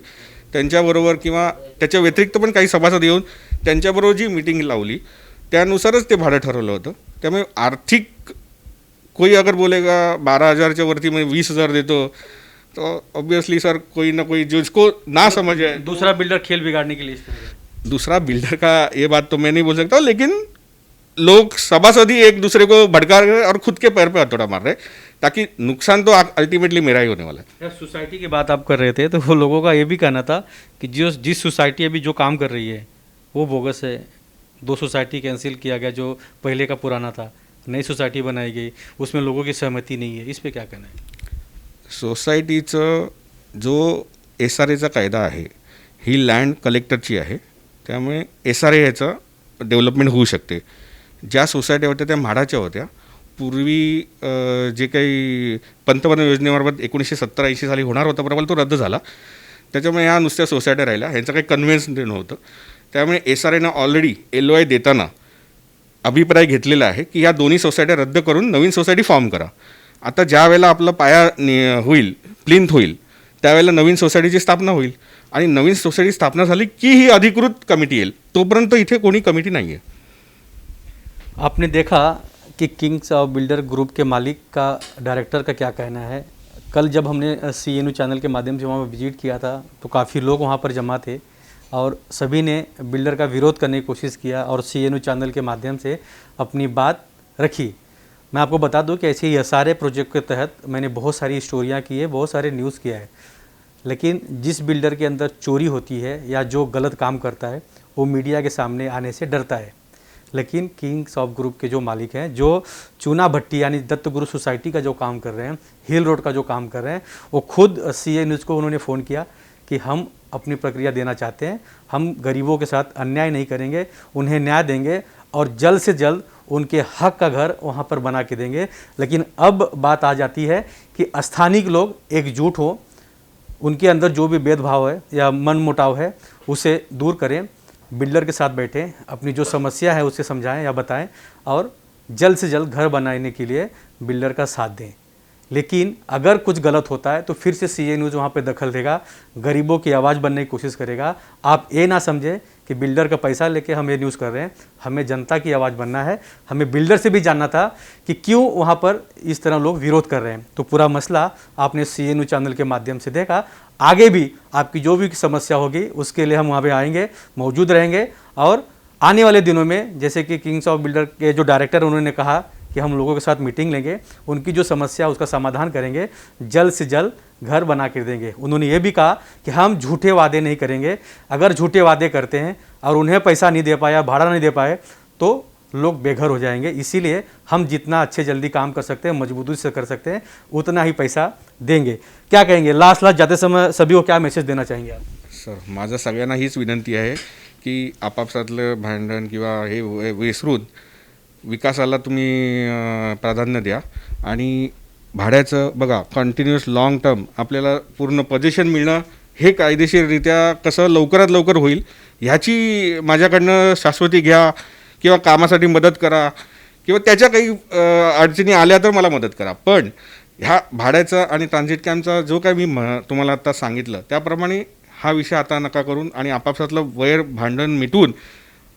त्यांच्याबरोबर किंवा त्याच्या व्यतिरिक्त पण काही सभासद येऊन त्यांच्याबरोबर जी मीटिंग लावली त्यानुसारच ते भाडं ठरवलं होतं. त्यामुळे आर्थिक कोई अगर बोलेगा 12,000 वरती मैं 20,000 देतो तो ऑब्वियसली सर कोई ना कोई जिसको ना समझ है, दूसरा बिल्डर खेल बिगाड़ने के लिए इस्तेमाल। दूसरा बिल्डर का ये बात तो मैं नहीं बोल सकता, लेकिन लोग सभासद ही एक दूसरे को भड़का रहे हैं और खुद के पैर पे हथौड़ा मार रहे हैं, ताकि नुकसान तो अल्टीमेटली मेरा ही होने वाला है. यार सोसाइटी की बात आप कर रहे थे तो वो लोगों का ये भी कहना था कि जिस सोसाइटी अभी जो काम कर रही है वो बोगस है. 2 सोसाइटी कैंसिल किया गया जो पहले का पुराना था, नई सोसाइटी बनाई गई, उसमें लोगों की सहमति नहीं है. इस पे क्या कहना है? सोसायटीचं जो SRAचा कायदा आहे ही लँड कलेक्टरची आहे, त्यामुळे SRA याचं डेव्हलपमेंट होऊ शकते. ज्या सोसायट्या होत्या त्या म्हाडाच्या होत्या. पूर्वी जे काही पंतप्रधान योजनेमार्फत 1970-80 साली होणार होता प्रकल्प तो रद्द झाला. त्याच्यामुळे ह्या नुसत्या सोसायट्या राहिल्या, ह्यांचं काही कन्व्हिन्स नव्हतं. त्यामुळे SRAनं ऑलरेडी LOI देताना अभिप्राय घेतलेला आहे की या दोन्ही सोसायट्या रद्द करून नवीन सोसायटी फॉर्म करा. आता ज्या वेळेला आपला पाया होईल, प्लिंथ होईल, त्यावेळेला नवीन सोसायटीची स्थापना होईल आणि नवीन सोसायटी स्थापना झाली की ही अधिकृत कमिटी येईल. तोपर्यंत इथे कोणी कमिटी नाही आहे. आपने देखा कि किंग्स ऑफ बिल्डर ग्रुप के मालिक का, डायरेक्टर का क्या कहना है. कल जब हमने CNU चैनल के माध्यम से वहाँ विजिट किया था तो काफ़ी लोग वहाँ पर जमा थे और सभी ने बिल्डर का विरोध करने की कोशिश किया और CNU चैनल के माध्यम से अपनी बात रखी. मैं आपको बता दूं कि ऐसे ही SRA प्रोजेक्ट के तहत मैंने बहुत सारी स्टोरियाँ की है, बहुत सारे न्यूज़ किया है, लेकिन जिस बिल्डर के अंदर चोरी होती है या जो गलत काम करता है वो मीडिया के सामने आने से डरता है. लेकिन किंग्स ऑफ ग्रुप के जो मालिक हैं, जो चूना भट्टी यानी दत्तगुरु सोसाइटी का जो काम कर रहे हैं, हिल रोड का जो काम कर रहे हैं, वो खुद CA न्यूज़ को उन्होंने फ़ोन किया कि हम अपनी प्रक्रिया देना चाहते हैं, हम गरीबों के साथ अन्याय नहीं करेंगे, उन्हें न्याय देंगे और जल्द से जल्द उनके हक का घर वहाँ पर बना के देंगे. लेकिन अब बात आ जाती है कि स्थानिक लोग एकजुट हो, उनके अंदर जो भी भेदभाव है या मन मुटाव है उसे दूर करें, बिल्डर के साथ बैठें, अपनी जो समस्या है उसे समझाएं या बताएं और जल्द से जल्द घर बनाने के लिए बिल्डर का साथ दें. लेकिन अगर कुछ गलत होता है तो फिर से CA न्यूज़ वहाँ पे दखल देगा, गरीबों की आवाज़ बनने की कोशिश करेगा. आप ये ना समझें कि बिल्डर का पैसा लेके हम ये न्यूज़ कर रहे हैं, हमें जनता की आवाज़ बनना है. हमें बिल्डर से भी जानना था कि क्यों वहाँ पर इस तरह लोग विरोध कर रहे हैं. तो पूरा मसला आपने CA न्यूज़ चैनल के माध्यम से देखा. आगे भी आपकी जो भी समस्या होगी उसके लिए हम वहाँ पर आएँगे, मौजूद रहेंगे और आने वाले दिनों में जैसे कि किंग्स ऑफ बिल्डर के जो डायरेक्टर उन्होंने कहा कि हम लोगों के साथ मीटिंग लेंगे, उनकी जो समस्या उसका समाधान करेंगे, जल्द से जल्द घर बना कर देंगे. उन्होंने ये भी कहा कि हम झूठे वादे नहीं करेंगे. अगर झूठे वादे करते हैं और उन्हें पैसा नहीं दे पाया, भाड़ा नहीं दे पाए तो लोग बेघर हो जाएंगे. इसीलिए हम जितना अच्छे जल्दी काम कर सकते हैं, मजबूती से कर सकते हैं, उतना ही पैसा देंगे. क्या कहेंगे लास्ट जाते समय सभी को क्या मैसेज देना चाहेंगे आप? सर, माझं सगळ्यांना हीच विनंती आहे की आपापसातलं भांडण किंवा हे विसरून विकासाला तुम्ही प्राधान्य द्या. आणि भाड्याचं बघा, कंटिन्युअस लाँग टर्म आपल्याला पूर्ण पोझिशन मिळणं हे कायदेशीररित्या कसं लवकरात लवकर होईल ह्याची माझ्याकडनं शाश्वती घ्या किंवा कामासाठी मदत करा किंवा त्याच्या काही अडचणी आल्या तर मला मदत करा. पण ह्या भाड्याचा आणि ट्रान्झिट कॅम्पचा जो काही मी तुम्हाला आता सांगितलं त्याप्रमाणे हा विषय आता नका करून आणि आपापसातलं वैर भांडण मिटवून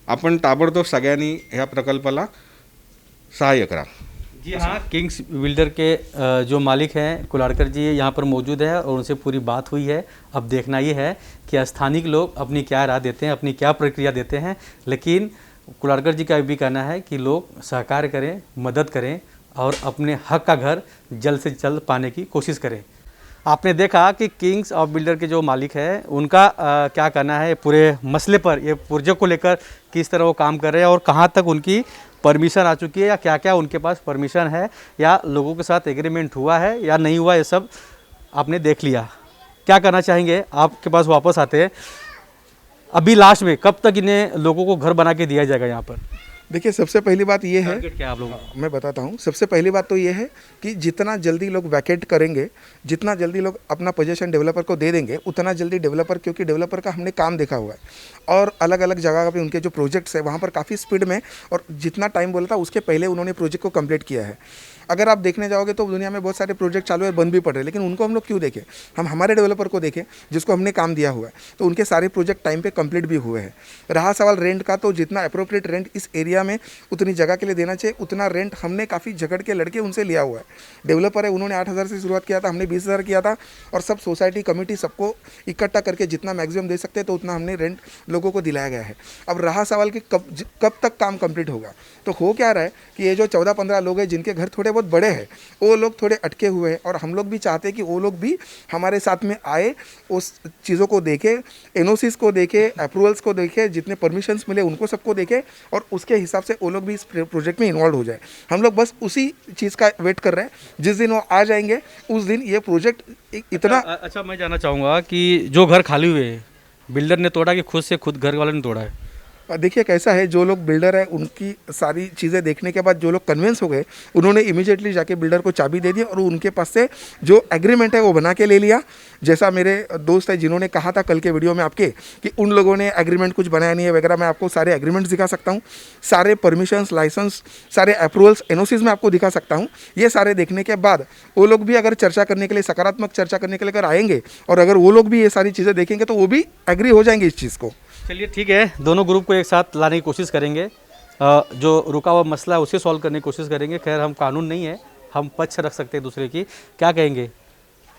आपण ताबडतोब सगळ्यांनी ह्या प्रकल्पाला सहाय्य करा. जी हाँ, किंग्स बिल्डर के जो मालिक हैं कुलाड़कर जी यहाँ पर मौजूद है और उनसे पूरी बात हुई है। अब देखना ये है कि स्थानीय लोग अपनी क्या राय देते हैं, अपनी क्या प्रक्रिया देते हैं। लेकिन कुलाड़कर जी का भी कहना है कि लोग सहकार करें, मदद करें और अपने हक का घर जल्द से जल्द पाने की कोशिश करें। आपने देखा कि किंग्स ऑफ बिल्डर के जो मालिक हैं उनका क्या कहना है पूरे मसले पर, ये प्रोजेक्ट को लेकर किस तरह वो काम कर रहे हैं और कहाँ तक उनकी परमिशन आ चुकी है या क्या क्या उनके पास परमिशन है या लोगों के साथ एग्रीमेंट हुआ है या नहीं हुआ, ये सब आपने देख लिया। क्या करना चाहेंगे, आपके पास वापस आते हैं। अभी लास्ट में कब तक इन्हें लोगों को घर बना के दिया जाएगा यहाँ पर? देखिए, सबसे पहली बात ये है, टारगेट क्या है आप लोगों का? मैं बताता हूँ। सबसे पहली बात तो ये है कि जितना जल्दी लोग वैकेट करेंगे, जितना जल्दी लोग अपना पोजीशन डेवलपर को दे देंगे, उतना जल्दी डेवलपर, क्योंकि डेवलपर का हमने काम देखा हुआ है और अलग अलग जगह पे उनके जो प्रोजेक्ट्स है वहाँ पर काफ़ी स्पीड में और जितना टाइम बोला था उसके पहले उन्होंने प्रोजेक्ट को कंप्लीट किया है। अगर आप देखने जाओगे तो दुनिया में बहुत सारे प्रोजेक्ट चालू है, बंद भी पड़ रहे हैं, लेकिन उनको हम लोग क्यों देखें? हम हमारे डेवलपर को देखें जिसको हमने काम दिया हुआ है, तो उनके सारे प्रोजेक्ट टाइम पे कंप्लीट भी हुए हैं। रहा सवाल रेंट का, तो जितना अप्रोप्रिएट रेंट इस एरिया में उतनी जगह के लिए देना चाहिए, उतना रेंट हमने काफ़ी झगड़ के लड़के उनसे लिया हुआ है। डेवलपर है, उन्होंने 8,000 से शुरुआत किया था, हमने 20,000 किया था और सब सोसाइटी कमेटी सबको इकट्ठा करके जितना मैक्सिमम दे सकते हैं तो उतना हमने रेंट लोगों को दिलाया गया है। अब रहा सवाल कि कब तक काम कंप्लीट होगा, तो हो क्या रहा है कि ये जो 14-15 लोग हैं जिनके घर थोड़े बहुत बड़े हैं, वो लोग थोड़े अटके हुए हैं और हम लोग भी चाहते हैं कि वो लोग भी हमारे साथ में आए, उस चीज़ों को देखे, एनओसीज को देखे, अप्रूवल्स को देखे, जितने परमिशंस मिले उनको सबको देखे और उसके हिसाब से वो लोग भी इस प्रोजेक्ट में इन्वॉल्व हो जाए। हम लोग बस उसी चीज़ का वेट कर रहे हैं। जिस दिन वो आ जाएंगे उस दिन ये प्रोजेक्ट इतना अच्छा, मैं जानना चाहूँगा कि जो घर खाली हुए हैं बिल्डर ने तोड़ा कि खुद से खुद घर वाले ने तोड़ा है? देखिए कैसा है, जो लोग बिल्डर है उनकी सारी चीज़ें देखने के बाद जो लोग कन्विंस हो गए उन्होंने इमीडिएटली जाके बिल्डर को चाबी दे दी और उनके पास से जो एग्रीमेंट है वो बना के ले लिया। जैसा मेरे दोस्त है जिन्होंने कहा था कल के वीडियो में आपके कि उन लोगों ने एग्रीमेंट कुछ बनाया नहीं है वगैरह, मैं आपको सारे एग्रीमेंट्स दिखा सकता हूँ, सारे परमिशंस, लाइसेंस, सारे अप्रूवल्स, एनओसीज में आपको दिखा सकता हूँ। ये सारे देखने के बाद वो लोग भी अगर चर्चा करने के लिए, सकारात्मक चर्चा करने के लिए अगर आएंगे और अगर वो लोग भी ये सारी चीज़ें देखेंगे तो वो भी एग्री हो जाएंगे इस चीज़ को। चलिए ठीक है, दोनों ग्रुप को एक साथ लाने की कोशिश करेंगे, जो रुका हुआ मसला है उसे सॉल्व करने की कोशिश करेंगे। खैर हम कानून नहीं है, हम पक्ष रख सकते हैं दूसरे की। क्या कहेंगे?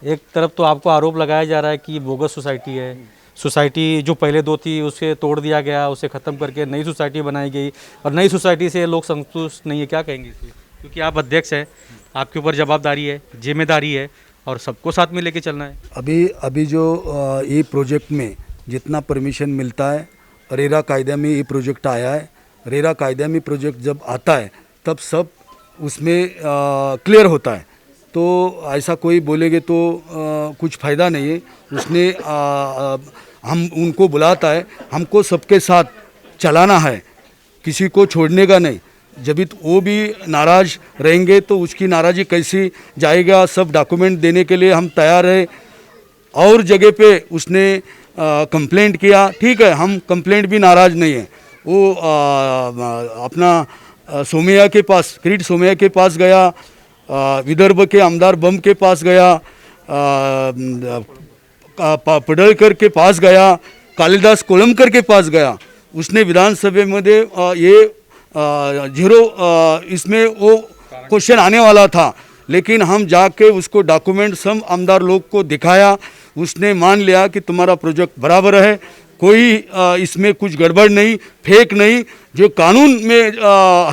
एक तरफ तो आपको आरोप लगाया जा रहा है कि बोगस सोसाइटी है, सोसाइटी जो पहले दो थी उसे तोड़ दिया गया, उसे ख़त्म करके नई सोसाइटी बनाई गई और नई सोसाइटी से लोग संतुष्ट नहीं है। क्या कहेंगे इसमें? क्योंकि आप अध्यक्ष हैं, आपके ऊपर जवाबदारी है, जिम्मेदारी है और सबको साथ में लेके चलना है। अभी जो ये प्रोजेक्ट में जितना परमिशन मिलता है, रेरा कायदे में ये प्रोजेक्ट आया है। रेरा कायदे में प्रोजेक्ट जब आता है तब सब उसमें क्लियर होता है, तो ऐसा कोई बोलेगे तो कुछ फ़ायदा नहीं है। उसने हम उनको बुलाता है, हमको सबके साथ चलाना है, किसी को छोड़ने का नहीं। जब वो भी नाराज़ रहेंगे तो उसकी नाराज़गी कैसी जाएगा, सब डॉक्यूमेंट देने के लिए हम तैयार है। और जगह पे उसने कंप्लेंट किया, ठीक है, हम कंप्लेंट भी नाराज़ नहीं है। वो अपना सोमैया के पास, किरीट सोमैया के पास गया, विदर्भ के आमदार बम के पास गया, पडळकर के पास गया, कालिदास कोलमकर के पास गया। उसने विधानसभेमध्ये ये जीरो इसमें वो क्वेश्चन आने वाला था, लेकिन हम जाके उसको डॉक्यूमेंट सब आमदार लोग को दिखाया। उसने मान लिया कि तुम्हारा प्रोजेक्ट बराबर है, कोई इसमें कुछ गड़बड़ नहीं, फेक नहीं, जो कानून में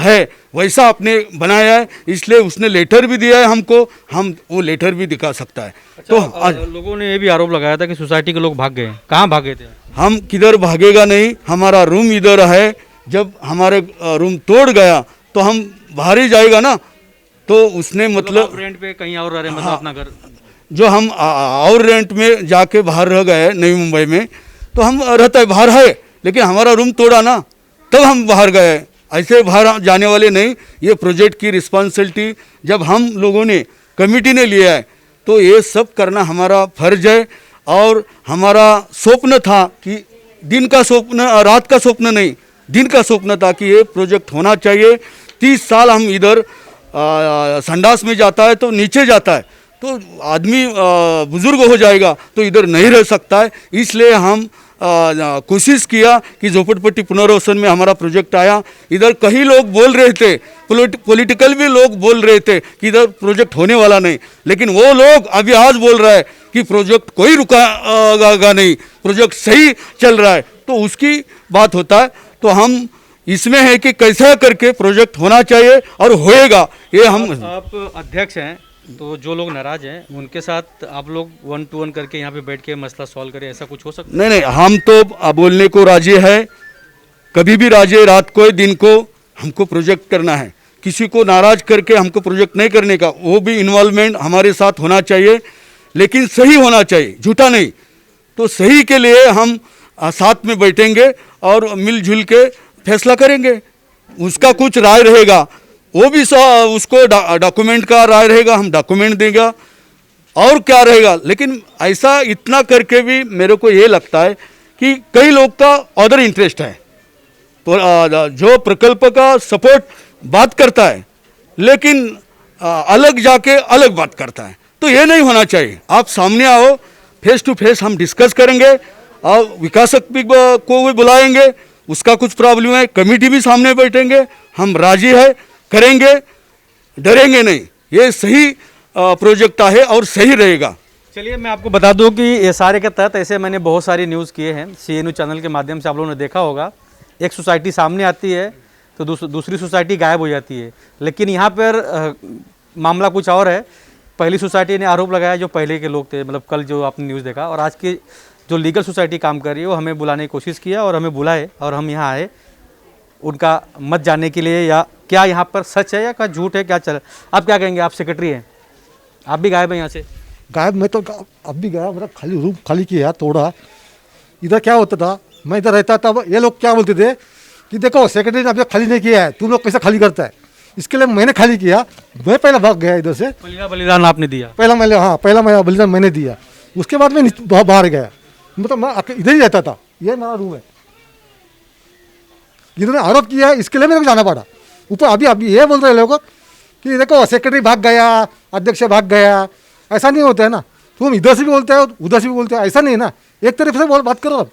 है वैसा आपने बनाया है। इसलिए उसने लेटर भी दिया है हमको, हम वो लेटर भी दिखा सकता है। अच्छा, तो लोगों ने ये भी आरोप लगाया था कि सोसाइटी के लोग भाग गए। कहाँ भागे थे? हम किधर भागेगा नहीं, हमारा रूम इधर है। जब हमारे रूम तोड़ गया तो हम बाहर ही जाएगा ना, तो उसने मतलब रेंट पे कहीं और रह रहे, मतलब अपना घर जो हम और रेंट में जाके बाहर रह गए नई मुंबई में, तो हम रहता है बाहर है, लेकिन हमारा रूम तोड़ा ना तब हम बाहर गए। ऐसे बाहर जाने वाले नहीं। ये प्रोजेक्ट की रिस्पॉन्सिबिलिटी जब हम लोगों ने, कमेटी ने लिया है, तो ये सब करना हमारा फर्ज है। और हमारा स्वप्न था कि दिन का स्वप्न, रात का स्वप्न नहीं, दिन का स्वप्न था कि ये प्रोजेक्ट होना चाहिए। 30 साल हम इधर संडास में जाता है तो नीचे जाता है, तो आदमी बुजुर्ग हो जाएगा तो इधर नहीं रह सकता है। इसलिए हम कोशिश किया कि झोपड़पट्टी पुनर्वसन में हमारा प्रोजेक्ट आया। इधर कई लोग बोल रहे थे, पॉलिटिकल भी लोग बोल रहे थे कि इधर प्रोजेक्ट होने वाला नहीं, लेकिन वो लोग अभी आज बोल रहा है कि प्रोजेक्ट कोई रुकागा नहीं, प्रोजेक्ट सही चल रहा है। तो उसकी बात होता है। तो हम इसमें है कि कैसा करके प्रोजेक्ट होना चाहिए और होएगा, ये हम। आप अध्यक्ष हैं, तो जो लोग नाराज हैं उनके साथ आप लोग 1 to 1 करके यहाँ पे बैठ के मसला सॉल्व करें, ऐसा कुछ हो सकता नहीं, हम तो बोलने को राजी है, कभी भी राजी, रात को दिन को हमको प्रोजेक्ट करना है। किसी को नाराज करके हमको प्रोजेक्ट नहीं करने का, वो भी इन्वॉल्वमेंट हमारे साथ होना चाहिए, लेकिन सही होना चाहिए, झूठा नहीं। तो सही के लिए हम साथ में बैठेंगे और मिलजुल के फैसला करेंगे। उसका कुछ राय रहेगा, वो भी उसको डॉक्यूमेंट का राय रहेगा, हम डॉक्यूमेंट देगा और क्या रहेगा। लेकिन ऐसा इतना करके भी मेरे को ये लगता है कि कई लोग का अदर इंटरेस्ट है, तो जो प्रकल्प का सपोर्ट बात करता है लेकिन अलग जाके अलग बात करता है, तो ये नहीं होना चाहिए। आप सामने आओ, फेस टू फेस हम डिस्कस करेंगे और विकासक भी को भी बुलाएंगे, उसका कुछ प्रॉब्लम है, कमेटी भी सामने बैठेंगे, हम राजी है, करेंगे, डरेंगे नहीं। ये सही प्रोजेक्ट है और सही रहेगा। चलिए मैं आपको बता दूं कि एसआरए के तहत ऐसे मैंने बहुत सारी न्यूज़ किए हैं, सीएनयू चैनल के माध्यम से आप लोगों ने देखा होगा। एक सोसाइटी सामने आती है तो दूसरी सोसाइटी गायब हो जाती है, लेकिन यहाँ पर मामला कुछ और है। पहली सोसाइटी ने आरोप लगाया, जो पहले के लोग थे, मतलब कल जो आपने न्यूज़ देखा, और आज की जो लीगल सोसाइटी काम कर रही है वो हमें बुलाने की कोशिश किया और हमें बुलाए और हम यहाँ आए उनका मत जानने के लिए, या क्या यहाँ पर सच है या क्या झूठ है, क्या चल। आप क्या कहेंगे, आप सेक्रेटरी हैं, आप भी गायब हैं यहाँ से? गायब मैं तो अब भी गया, मेरा खाली रूम खाली किया, तोड़ा। इधर क्या होता था, मैं इधर रहता था, ये लोग क्या बोलते थे कि देखो सेक्रेटरी ने अभी खाली नहीं किया है, तुम लोग कैसा खाली करता है, इसके लिए मैंने खाली किया। मैं पहला भाग गया इधर से, बलिदान आपने दिया पहला मैं बलिदान मैंने दिया, उसके बाद मैं बाहर गया। मतलब मैं इधर ही रहता था, ये मेरा रूम है। जिन्होंने आरोप किया है इसके लिए मेरे को जाना पड़ा ऊपर। अभी ये बोल रहे लोग कि देखो सेक्रेटरी भाग गया, अध्यक्ष भाग गया, ऐसा नहीं होता है ना। तुम इधर से भी बोलते हो, उधर से भी बोलते हो, ऐसा नहीं है ना, एक तरफ से बात करो। अब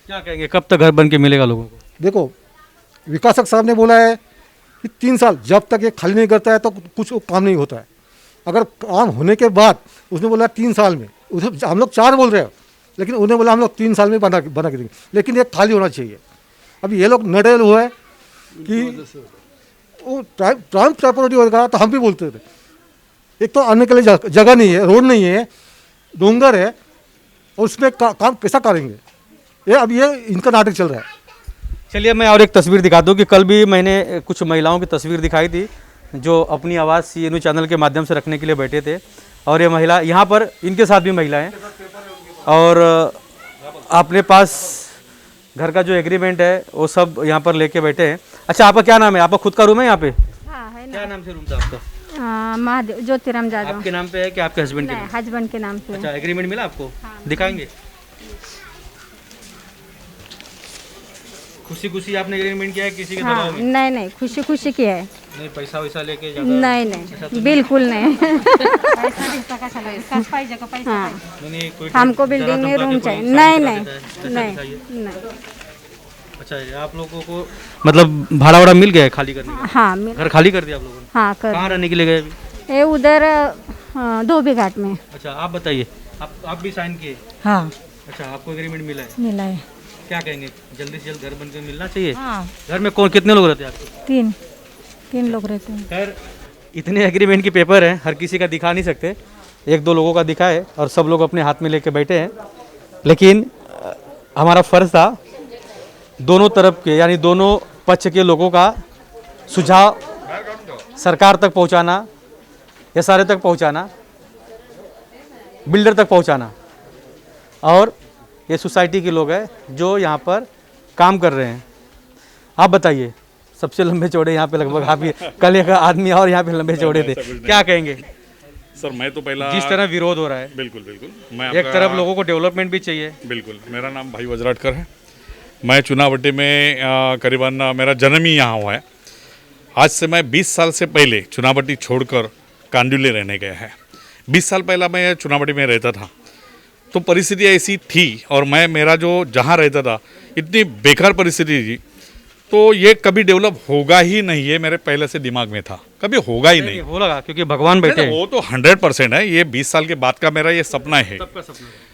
क्या कहेंगे, कब तक घर बन के मिलेगा लोगों को? देखो विकासक साहब ने बोला है कि 3 साल, जब तक ये खाली नहीं करता है तो कुछ काम नहीं होता है। अगर काम होने के बाद उसने बोला 3 साल में, हम लोग 4 बोल रहे हैं, लेकिन उन्हें बोला हम लोग 3 साल में बना के देंगे, लेकिन ये खाली होना चाहिए। अभी ये लोग नडेल हुए हैं कि वो ट्रांस प्रॉपर्टी होगा, तो हम भी बोलते थे एक तो आने के लिए जगह नहीं है, रोड नहीं है, डोंगर है, और उसमें काम कैसा करेंगे। ये इनका नाटक चल रहा है। चलिए मैं और एक तस्वीर दिखा दूँ कि कल भी मैंने कुछ महिलाओं की तस्वीर दिखाई थी जो अपनी आवाज़ सीएनयू चैनल के माध्यम से रखने के लिए बैठे थे, और ये महिला यहाँ पर, इनके साथ भी महिला हैं, और अपने पास घर का जो एग्रीमेंट है वो सब यहाँ पर लेके बैठे हैं। अच्छा, आपका क्या नाम है? आपका खुद का रूम है यहाँ पे? हाँ है ना। क्या नाम से रूम था आपका? महादेव ज्योतिराम जादव। आपके नाम पे है कि आपके हस्बैंड के नाम? हस्बैंड के नाम पे। अच्छा, एग्रीमेंट मिला आपको? दिखाएंगे। खुशी खुशी आपने एग्रीमेंट किया है, किसी के दबाव में? नहीं, खुशी खुशी की है। नहीं, पैसा वैसा लेके ज्यादा? नहीं, बिल्कुल नहीं। हाँ, नहीं, कोई हमको जरा बिल्डिंग में धमका के रूम कोई चाहिए। साइन नहीं करा नहीं देता है, ऐसा दिखाइए। नहीं। अच्छा, ये आप लोगों को मतलब भाड़ा वाड़ा मिल गया है खाली करने का? हाँ घर खाली कर दिया आप लोगों ने? हाँ कर। कहाँ रहने के लिए गए अभी? ये उधर धोबी घाट में। अच्छा, आप बताइए, आप भी साइन किए? हाँ अच्छा, आपको एग्रीमेंट मिला है? मिला है। क्या कहेंगे, जल्दी से जल्द घर बनकर मिलना चाहिए? हाँ घर में कौन, कितने लोग रहते हैं आपके? 3 लोग रहते हैं। खैर, इतने एग्रीमेंट के पेपर हैं, हर किसी का दिखा नहीं सकते, 1-2 लोगों का दिखा है और सब लोग अपने हाथ में लेके बैठे हैं। लेकिन हमारा फ़र्ज़ था दोनों तरफ के, यानी दोनों पक्ष के लोगों का सुझाव सरकार तक पहुंचाना, एसआरए तक पहुंचाना, बिल्डर तक पहुंचाना, और ये सोसाइटी के लोग हैं जो यहाँ पर काम कर रहे हैं। आप बताइए, सबसे लंबे चौड़े यहाँ पे लगभग आप ही, कल एक आदमी और यहाँ पे लंबे चौड़े थे, क्या कहेंगे? सर मैं तो पहला, जिस तरह विरोध हो रहा है, बिल्कुल मैं एक तरफ लोगों को डेवलपमेंट भी चाहिए। बिल्कुल, मेरा नाम भाई वजराटकर है, मैं चुनावटी में करीबन मेरा जन्म ही यहाँ हुआ है। आज से मैं 20 साल से पहले चुनावटी छोड़कर कांडुले रहने गया है। 20 साल पहला मैं चुनावटी में रहता था, तो परिस्थिति ऐसी थी और मेरा जो जहाँ रहता था इतनी बेकार परिस्थिति थी, तो ये कभी डेवलप होगा ही नहीं, ये मेरे पहले से दिमाग में था, कभी होगा ही नहीं। हो लगा क्योंकि भगवान बैठे हैं। वो तो 100% है, ये 20 साल के बाद का मेरा ये सपना है। सबका सपना है।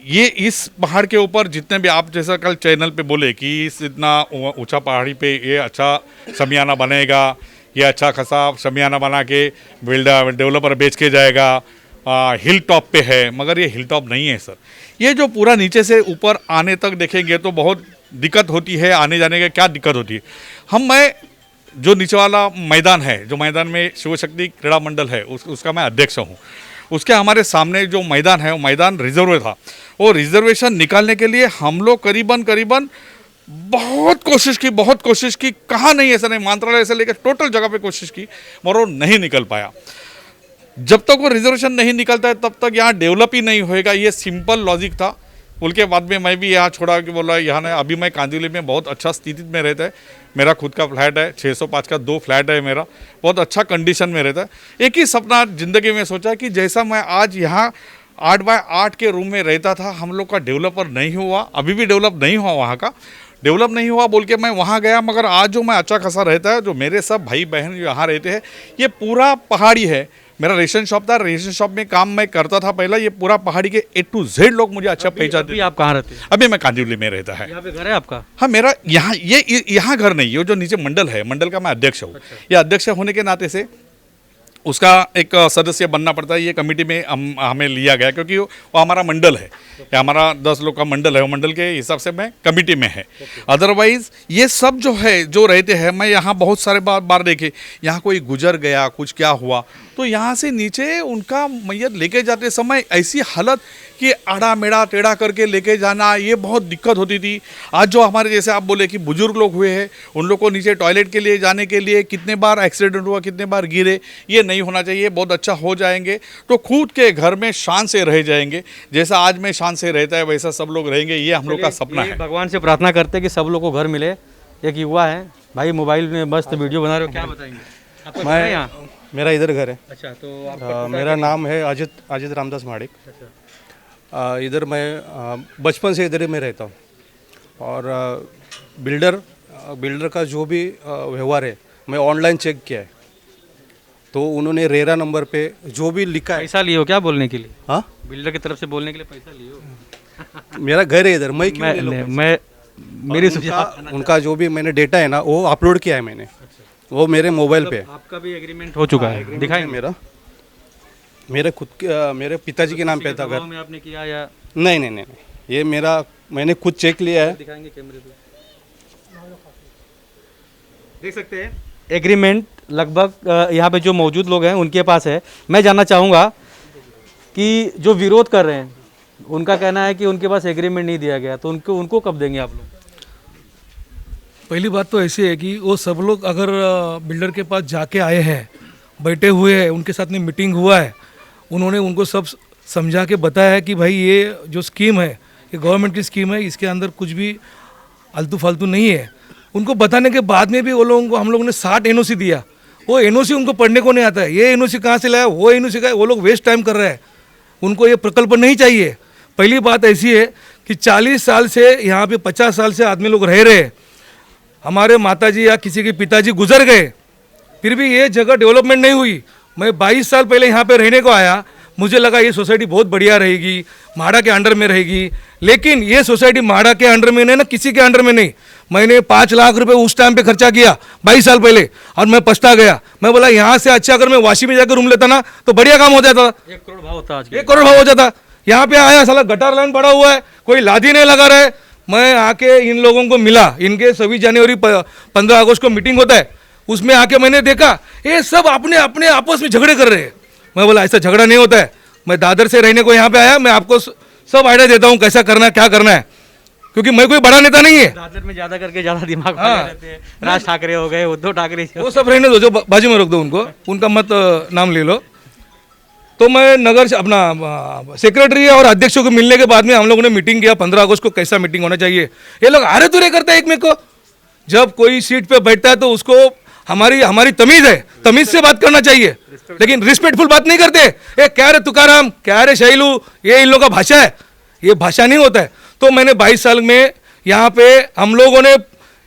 ये इस पहाड़ के ऊपर जितने भी आप जैसा कल चैनल पे बोले कि इस इतना ऊंचा पहाड़ी पे ये अच्छा शमियाना बनेगा, ये अच्छा खासा शमियाना बना के बिल्डर डेवलपर बेच के जाएगा, हिल टॉप पे है, मगर ये हिल टॉप नहीं है सर। ये जो पूरा नीचे से ऊपर आने तक देखेंगे तो बहुत दिक्कत होती है, आने जाने का क्या दिक्कत होती है। मैं जो नीचे वाला मैदान है, जो मैदान में शिव शक्ति क्रीड़ा मंडल है उसका मैं अध्यक्ष हूँ, उसके हमारे सामने जो मैदान है वो मैदान रिजर्व था। वो रिजर्वेशन निकालने के लिए हम लोग करीबन बहुत कोशिश की, कहाँ नहीं ऐसा नहीं, मंत्रालय से लेकर टोटल जगह पे कोशिश की मगर वो नहीं निकल पाया। जब तक वो रिजर्वेशन नहीं निकलता है तब तक यहाँ डेवलप ही नहीं होएगा, ये सिंपल लॉजिक था। उसके बाद में मैं भी यहाँ छोड़ा कि बोला यहाँ नहीं, अभी मैं कांदिवली में बहुत अच्छा स्थिति में रहता है, मेरा खुद का फ्लैट है, 605 का 2 फ्लैट है मेरा, बहुत अच्छा कंडीशन में रहता है। एक ही सपना ज़िंदगी में सोचा कि जैसा मैं आज यहाँ 8x8 के रूम में रहता था, हम लोग का डेवलपर नहीं हुआ, अभी भी डेवलप नहीं हुआ, वहाँ का डेवलप नहीं हुआ बोल के मैं वहाँ गया, मगर आज जो मैं अच्छा खासा रहता है, जो मेरे सब भाई बहन जो यहाँ रहते हैं, ये पूरा पहाड़ी है। मेरा रेशन शॉप था, रेशन शॉप में काम मैं करता था पहला, ये पूरा पहाड़ी के A to Z लोग मुझे अच्छा पहचानते। अभी आप कहाँ रहते हैं? अभी मैं कांदिवली में रहता है। यहाँ पे घर है आपका? हाँ, मेरा यहाँ घर नहीं, ये जो नीचे मंडल है, मंडल का मैं अध्यक्ष हूँ। ये अध्यक्ष होने के नाते से उसका एक सदस्य बनना पड़ता है, ये कमेटी में हमें लिया गया क्योंकि वो हमारा मंडल है, ये हमारा 10 लोग का मंडल है, वो मंडल के हिसाब से मैं कमेटी में है। अदरवाइज ये सब जो है जो रहते हैं, मैं यहाँ बहुत सारे बार देखे, यहाँ कोई गुजर गया, कुछ क्या हुआ तो यहाँ से नीचे उनका मैयत लेके जाते समय ऐसी हालत कि आड़ा मेड़ा टेढ़ा करके लेके जाना, ये बहुत दिक्कत होती थी। आज जो हमारे जैसे आप बोले कि बुजुर्ग लोग हुए हैं, उन लोग को नीचे टॉयलेट के लिए जाने के लिए कितने बार एक्सीडेंट हुआ, कितने बार गिरे, ये नहीं होना चाहिए। बहुत अच्छा हो जाएंगे तो खुद के घर में शान से रह जाएंगे, जैसा आज में शान से रहता है वैसा सब लोग रहेंगे, ये हम लोग का सपना है। भगवान से प्रार्थना करते हैं कि सब लोग को घर मिले। एक युवा है भाई, मोबाइल में मस्त वीडियो बना रहे हो, क्या बताएंगे? आपका घर है यहाँ? मेरा इधर घर है। अच्छा, तो आपका मेरा नाम है अजित रामदास माड़िक। इधर मैं बचपन से इधर ही में रहता हूँ और बिल्डर का जो भी व्यवहार है मैं ऑनलाइन चेक किया है, तो उन्होंने रेरा नंबर पे जो भी लिखा है। पैसा लिए हो क्या बोलने के लिए? हाँ, बिल्डर की तरफ से बोलने के लिए पैसा लिए हो? मेरा घर है इधर, मैं क्यों ले लूँ? मैं मेरी उनका जो भी मैंने डेटा है ना वो अपलोड किया है मैंने, वो मेरे मोबाइल पे। आपका भी एग्रीमेंट हो चुका है? दिखाएं। मेरे पिताजी के नाम पे था घर। में आपने किया या नहीं, ये मेरा मैंने खुद चेक लिया है। दिखाएंगे कैमरे पे, देख सकते हैं एग्रीमेंट लगभग यहाँ पे जो मौजूद लोग हैं उनके पास है। मैं जानना चाहूँगा कि जो विरोध कर रहे हैं उनका कहना है कि उनके पास एग्रीमेंट नहीं दिया गया, तो उनको कब देंगे आप लोग? पहली बात तो ऐसी है कि वो सब लोग अगर बिल्डर के पास जाके आए हैं, बैठे हुए हैं, उनके साथ में मीटिंग हुआ है, उन्होंने उनको सब समझा के बताया है कि भाई ये जो स्कीम है ये गवर्नमेंट की स्कीम है, इसके अंदर कुछ भी आलतू फालतू नहीं है। उनको बताने के बाद में भी वो लोगों को हम लोगों ने 60 NOC दिया, वो NOC उनको पढ़ने को नहीं आता है। ये NOC कहाँ से लाया, वो NOC का, वो लोग वेस्ट टाइम कर रहे हैं, उनको ये प्रकल्प नहीं चाहिए। पहली बात ऐसी है कि 40 साल से यहाँ पे 50 साल से आदमी लोग रह रहे हैं, हमारे माताजी या किसी के पिताजी गुजर गए, फिर भी ये जगह डेवलपमेंट नहीं हुई। मैं 22 साल पहले यहाँ पे रहने को आया, मुझे लगा ये सोसाइटी बहुत बढ़िया रहेगी, माड़ा के अंडर में रहेगी, लेकिन ये सोसाइटी माड़ा के अंडर में नहीं ना, किसी के अंडर में नहीं। मैंने 5 लाख रुपए उस टाइम पे खर्चा किया 22 साल पहले और मैं पछता गया। मैं बोला यहाँ से अच्छा अगर मैं वाशी में जाकर रूम लेता ना तो बढ़िया काम हो जाता। 1 करोड़ भाव होता, आज 1 करोड़ भाव हो जाता। यहाँ पे आया साला गटार लाइन पड़ा हुआ है, कोई लादी नहीं लगा रहा है। मैं आके इन लोगों को मिला, इनके 26 जनवरी 15 अगस्त को मीटिंग होता है, उसमें आके मैंने देखा ये सब अपने अपने आपस में झगड़े कर रहे हैं। मैं बोला ऐसा झगड़ा नहीं होता है, मैं दादर से रहने को यहाँ पे आया, मैं आपको सब आइडिया देता हूँ कैसा करना है, क्या करना है, क्योंकि मैं कोई बड़ा नेता नहीं है। दादर में ज्यादा करके ज्यादा दिमाग रहते हैं। राज ठाकरे हो गए, उद्धव ठाकरे, वो सब रहने दो, जो बाजू में रोक दो उनको, उनका मत नाम ले लो। तो मैं नगर से अपना सेक्रेटरी और अध्यक्षों को मिलने के बाद में हम लोगों ने मीटिंग किया 15 अगस्त को कैसा मीटिंग होना चाहिए। ये लोग आरे तुरे करते हैं एक में को, जब कोई सीट पे बैठता है तो उसको हमारी हमारी तमीज़ है, तमीज़ से बात करना चाहिए, लेकिन रिस्पेक्टफुल बात नहीं करते। ये क्या रे तुकाराम, क्या रे शैलू, ये इन लोगों का भाषा है, ये भाषा नहीं होता है। तो मैंने 22 साल में यहाँ पे हम लोगों ने,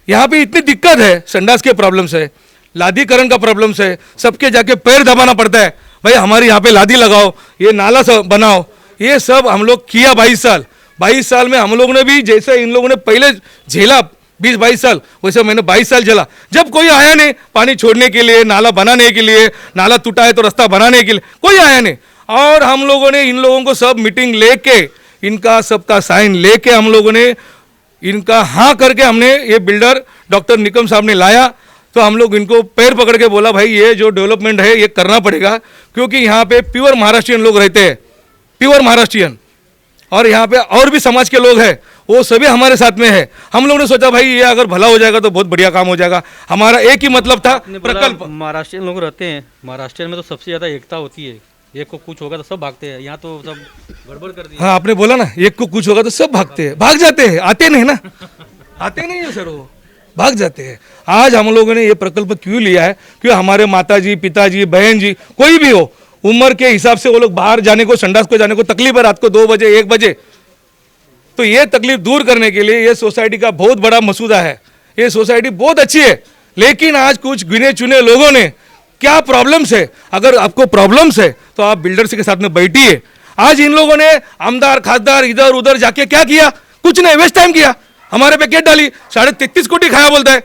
यहाँ पे इतनी दिक्कत है, संडास के प्रॉब्लम्स है, लादीकरण का प्रॉब्लम्स है, सबके जाके पैर दबाना पड़ता है, भाई हमारे यहाँ पे लादी लगाओ, ये नाला बनाओ, ये सब हम लोग किया 22 साल में हम लोगों ने भी, जैसे इन लोगों ने पहले झेला 20-22 साल, वैसे मैंने 22 साल झेला। जब कोई आया नहीं पानी छोड़ने के लिए, नाला बनाने के लिए, नाला टूटा है तो रास्ता बनाने के लिए कोई आया नहीं, और हम लोगों ने इन लोगों को सब मीटिंग लेके, इनका सबका साइन लेके हम लोगों ने इनका हाँ करके हमने ये बिल्डर डॉक्टर निकम साहब ने लाया। तो हम लोग इनको पैर पकड़ के बोला भाई ये जो डेवलपमेंट है ये करना पड़ेगा, क्योंकि यहाँ पे प्योर महाराष्ट्रियन लोग रहते हैं, प्योर महाराष्ट्रियन, और यहाँ पे और भी समाज के लोग हैं, वो सभी हमारे साथ में है। हम लोगों ने सोचा भाई ये अगर भला हो जाएगा तो बहुत बढ़िया काम हो जाएगा। हमारा एक ही मतलब था, प्रकल्प। महाराष्ट्रियन लोग रहते हैं, महाराष्ट्रियन में तो सबसे ज़्यादा एकता होती है, एक को कुछ होगा तो सब भागते हैं, यहाँ तो सब गड़बड़ कर दिया। हाँ आपने बोला ना, एक को कुछ होगा तो सब भागते हैं, भाग जाते हैं, आते नहीं ना, आते नहीं है सर, वो भाग जाते हैं। आज हम लोगों ने ये प्रकल्प क्यों लिया है, क्योंकि हमारे माताजी, पिताजी, बहन जी, कोई भी हो, उम्र के हिसाब से वो लोग बाहर जाने को, संडास को जाने को तकलीफ है, रात को 2 बजे 1 बजे। तो ये तकलीफ दूर करने के लिए ये सोसाइटी का बहुत बड़ा मसूदा है। ये सोसाइटी बहुत अच्छी है, लेकिन आज कुछ गिने चुने लोगों ने क्या प्रॉब्लम्स है, अगर आपको प्रॉब्लम्स है तो आप बिल्डर्स के साथ में बैठिए। आज इन लोगों ने आमदार खासदार इधर उधर जाके क्या किया, कुछ नहीं, वेस्ट टाइम किया, हमारे पे केस डाली, 33.5 कोटी खाया बोलता है।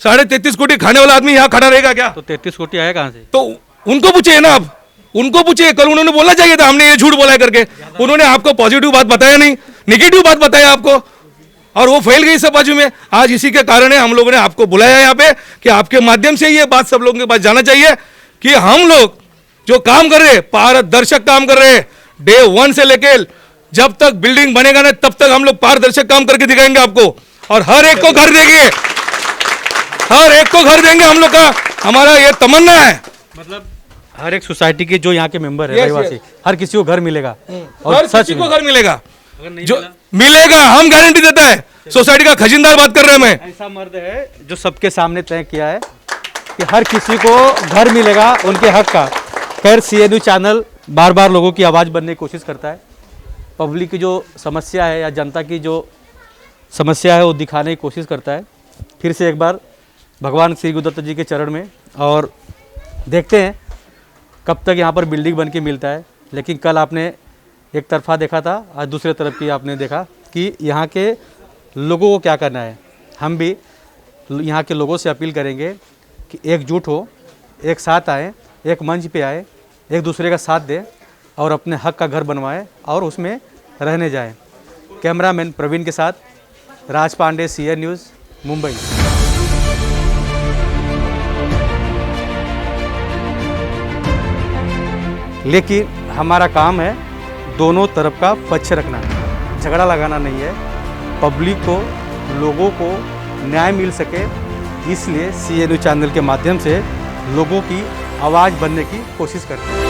33.5 कोटी खाने वाला आदमी यहाँ खड़ा रहेगा क्या? तो 33 कोटी आया कहाँ से? तो उनको पूछिए ना, आप उनको पूछिए, कल उन्होंने बोलना चाहिए था हमने ये झूठ बोला करके। उन्होंने आपको पॉजिटिव बात बताया नहीं, निगेटिव बात बताया आपको, और वो फैल गई सब बाजू में। आज इसी के कारण है हम लोगों ने आपको बुलाया यहाँ पे कि आपके माध्यम से ये बात सब लोगों के पास जाना चाहिए कि हम लोग जो काम कर रहे हैं, पारदर्शक काम कर रहे हैं। डे 1 से लेके जब तक बिल्डिंग बनेगा ना, तब तक हम लोग पारदर्शक काम करके दिखाएंगे आपको, और हर एक को घर देंगे, हर एक को घर देंगे हम लोग का, हमारा ये तमन्ना है। मतलब हर एक सोसाइटी के जो यहाँ के मेंबर है, रहवासी, हर किसी को घर मिलेगा, और हर किसी को घर मिलेगा, जो मिलेगा हम गारंटी देता है। सोसाइटी का खजीनदार बात कर रहे हैं, मैं ऐसा मर्द है जो सबके सामने तय किया है कि हर किसी को घर मिलेगा उनके हक का। खैर CNU चैनल बार बार लोगों की आवाज़ बनने की कोशिश करता है, पब्लिक की जो समस्या है या जनता की जो समस्या है वो दिखाने की कोशिश करता है। फिर से एक बार भगवान श्री गुरुदत्त जी के चरण में, और देखते हैं कब तक यहाँ पर बिल्डिंग बन के मिलता है। लेकिन कल आपने एक तरफा देखा था, आज दूसरे तरफ की आपने देखा कि यहाँ के लोगों को क्या करना है। हम भी यहाँ के लोगों से अपील करेंगे कि एकजुट हो, एक साथ आए, एक मंच पे आए, एक दूसरे का साथ दें और अपने हक का घर बनवाएं और उसमें रहने जाएं। कैमरामैन प्रवीण के साथ राज पांडे, CN न्यूज़, मुंबई। लेकिन हमारा काम है दोनों तरफ का पक्ष रखना, झगड़ा लगाना नहीं है। पब्लिक को, लोगों को न्याय मिल सके, इसलिए CNU चैनल के माध्यम से लोगों की आवाज़ बनने की कोशिश करते हैं।